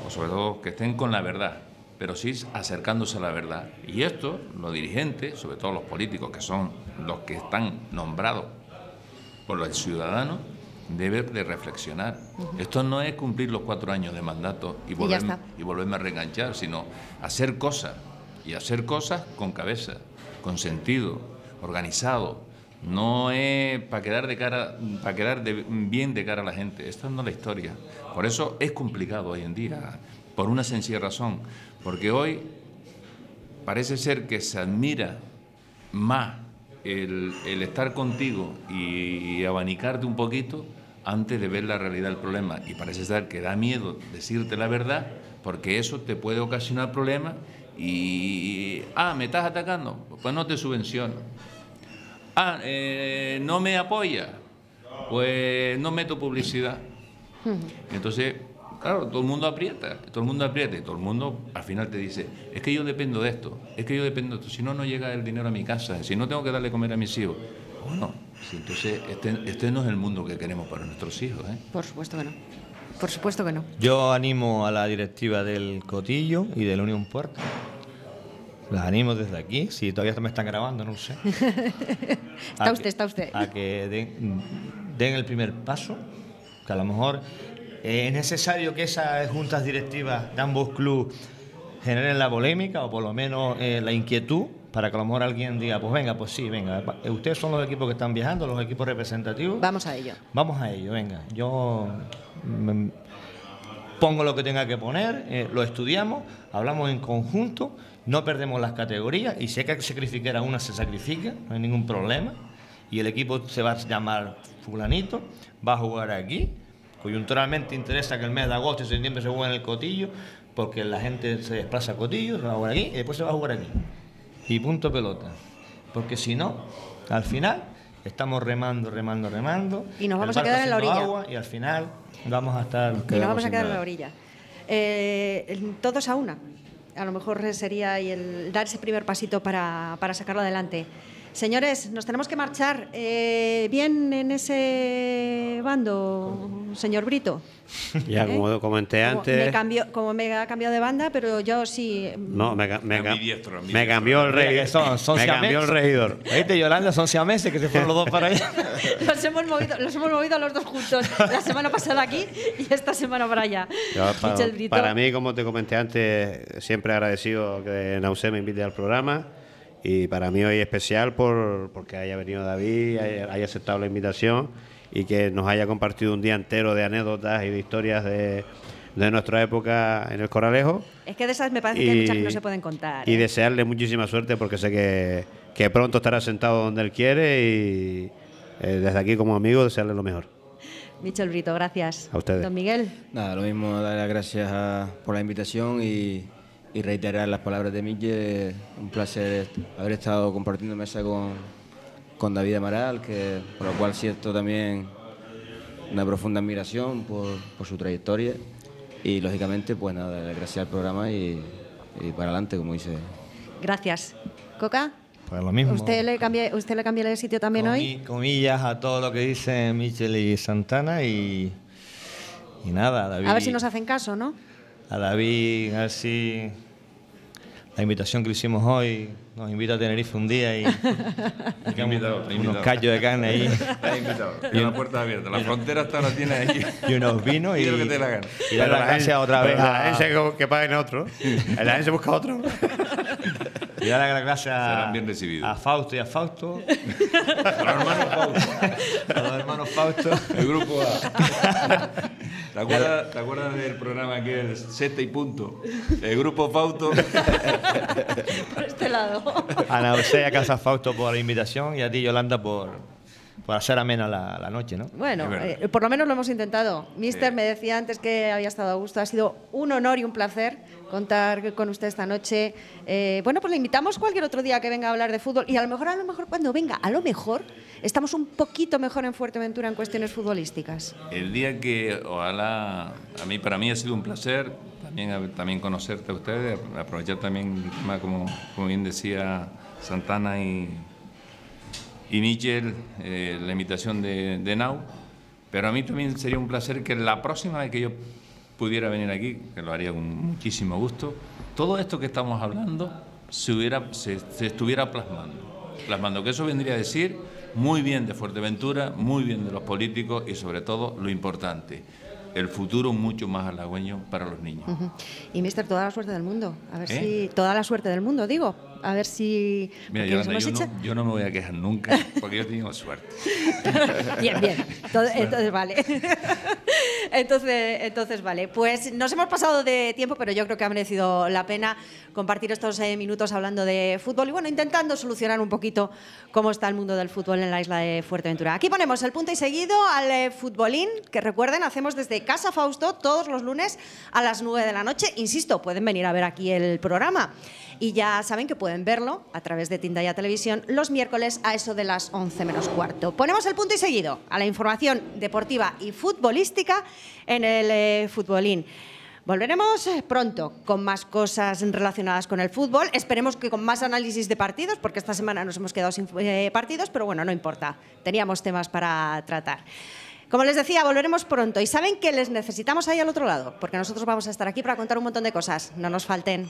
o sobre todo que estén con la verdad, pero sí acercándose a la verdad. Y esto, los dirigentes, sobre todo los políticos, que son los que están nombrados por los ciudadanos, deben de reflexionar. Esto no es cumplir los 4 años de mandato y volverme a reenganchar, sino hacer cosas, y hacer cosas con cabeza, con sentido, organizado. No es para quedar bien de cara a la gente. Esta no es la historia. Por eso es complicado hoy en día, por una sencilla razón, porque hoy parece ser que se admira más el estar contigo y abanicarte un poquito antes de ver la realidad del problema. Y parece ser que da miedo decirte la verdad, porque eso te puede ocasionar problemas y... ¿me estás atacando? Pues no te subvenciono. ¿No me apoya? Pues no meto publicidad. Entonces, claro, todo el mundo aprieta y todo el mundo al final te dice, es que yo dependo de esto, si no llega el dinero a mi casa, si no tengo que darle comer a mis hijos. Bueno, sí, entonces este no es el mundo que queremos para nuestros hijos, ¿eh? Por supuesto que no. Por supuesto que no. yo animo a la directiva del Cotillo y de la Unión Puerta. Las animo desde aquí, si todavía me están grabando, no lo sé. Está usted. A que den el primer paso, que a lo mejor es necesario que esas juntas directivas de ambos clubes generen la polémica o por lo menos la inquietud para que a lo mejor alguien diga, pues venga, pues sí, venga, ustedes son los equipos que están viajando, los equipos representativos. Vamos a ello. Vamos a ello, venga. Yo pongo lo que tenga que poner, lo estudiamos, hablamos en conjunto, no perdemos las categorías y si hay que sacrificar a una, se sacrifica, no hay ningún problema. Y el equipo se va a llamar fulanito, va a jugar aquí. Coyunturalmente interesa que el mes de agosto y septiembre se juegue en el Cotillo, porque la gente se desplaza a Cotillo, se va a jugar aquí y después se va a jugar aquí. Y punto pelota. Porque si no, al final estamos remando. Y nos vamos a quedar en la orilla. Agua, y al final vamos a estar... Y nos vamos a quedar en la orilla. Todos a una. A lo mejor sería el dar ese primer pasito para sacarlo adelante. Señores, nos tenemos que marchar. ¿Bien en ese bando, señor Brito? Ya, como comenté antes... Como me ha cambiado de banda, pero yo sí... No, me cambió el regidor. Me cambió el regidor. ¿Viste, Yolanda? Son siameses que se fueron los dos para allá. Los hemos movido los dos juntos. La semana pasada aquí y esta semana para allá. Para mí, como te comenté antes, siempre agradecido que Nausé me invite al programa. Y para mí hoy es especial porque haya venido David, haya aceptado la invitación y que nos haya compartido un día entero de anécdotas y de historias de nuestra época en el Corralejo. Es que de esas me parece que hay muchas que no se pueden contar. Y desearle muchísima suerte porque sé que pronto estará sentado donde él quiere y desde aquí como amigo desearle lo mejor. Michel Brito, gracias. A ustedes. Don Miguel. Nada, lo mismo, dar las gracias por la invitación y reiterar las palabras de Michel. Un placer haber estado compartiendo mesa con David Amaral, que por lo cual siento también una profunda admiración por su trayectoria. Y lógicamente, pues nada, gracias al programa y para adelante, como dice. Gracias. ¿Coca? Pues lo mismo. ¿Usted le cambia de sitio también hoy? Comillas a todo lo que dicen Michel y Santana y nada, David. A ver si nos hacen caso, ¿no? A David, a ver si la invitación que le hicimos hoy nos invita a Tenerife un día y unos callos de carne ahí. Estás invitado. Tiene la puerta abierta. La frontera hasta ahora tiene ahí. Y unos vinos y lo que te la gana. Y dar las gracias otra vez. La gente que paguen otro. La gente busca otro. Y dar las gracias serán bien recibidos. A Fausto y a Fausto. A los hermanos Fausto. A los hermanos Fausto. El grupo A. ¿Te acuerdas del programa que es Sexta y Punto? El grupo Fausto. Por este lado. A Ana José y a Casa Fausto por la invitación y a ti, Yolanda, por hacer amena la noche, ¿no? Bueno, por lo menos lo hemos intentado. Mister me decía antes que había estado a gusto. Ha sido un honor y un placer contar con usted esta noche. Bueno, pues le invitamos cualquier otro día que venga a hablar de fútbol y a lo mejor cuando venga, a lo mejor estamos un poquito mejor en Fuerteventura en cuestiones futbolísticas. El día que, ojalá, para mí ha sido un placer también conocerte a ustedes, aprovechar también el tema, como bien decía Santana y Michel, la invitación de Nau, pero a mí también sería un placer que la próxima vez que yo pudiera venir aquí, que lo haría con muchísimo gusto, todo esto que estamos hablando se estuviera plasmando, que eso vendría a decir muy bien de Fuerteventura, muy bien de los políticos y sobre todo lo importante, el futuro mucho más halagüeño para los niños. Y mister, toda la suerte del mundo, a ver si toda la suerte del mundo, digo, a ver si... Mira, yo no me voy a quejar nunca porque yo tengo suerte. Bien, entonces vale. Entonces vale. Pues nos hemos pasado de tiempo, pero yo creo que ha merecido la pena compartir estos minutos hablando de fútbol y bueno, intentando solucionar un poquito cómo está el mundo del fútbol en la isla de Fuerteventura. Aquí ponemos el punto y seguido al futbolín, que recuerden, hacemos desde Casa Fausto todos los lunes a las 9 de la noche. Insisto, pueden venir a ver aquí el programa. Y ya saben que pueden verlo a través de Tindaya Televisión los miércoles a eso de las 11 menos cuarto. Ponemos el punto y seguido a la información deportiva y futbolística en el futbolín. Volveremos pronto con más cosas relacionadas con el fútbol. Esperemos que con más análisis de partidos, porque esta semana nos hemos quedado sin partidos, pero bueno, no importa. Teníamos temas para tratar. Como les decía, volveremos pronto. Y saben que les necesitamos ahí al otro lado, porque nosotros vamos a estar aquí para contar un montón de cosas. No nos falten.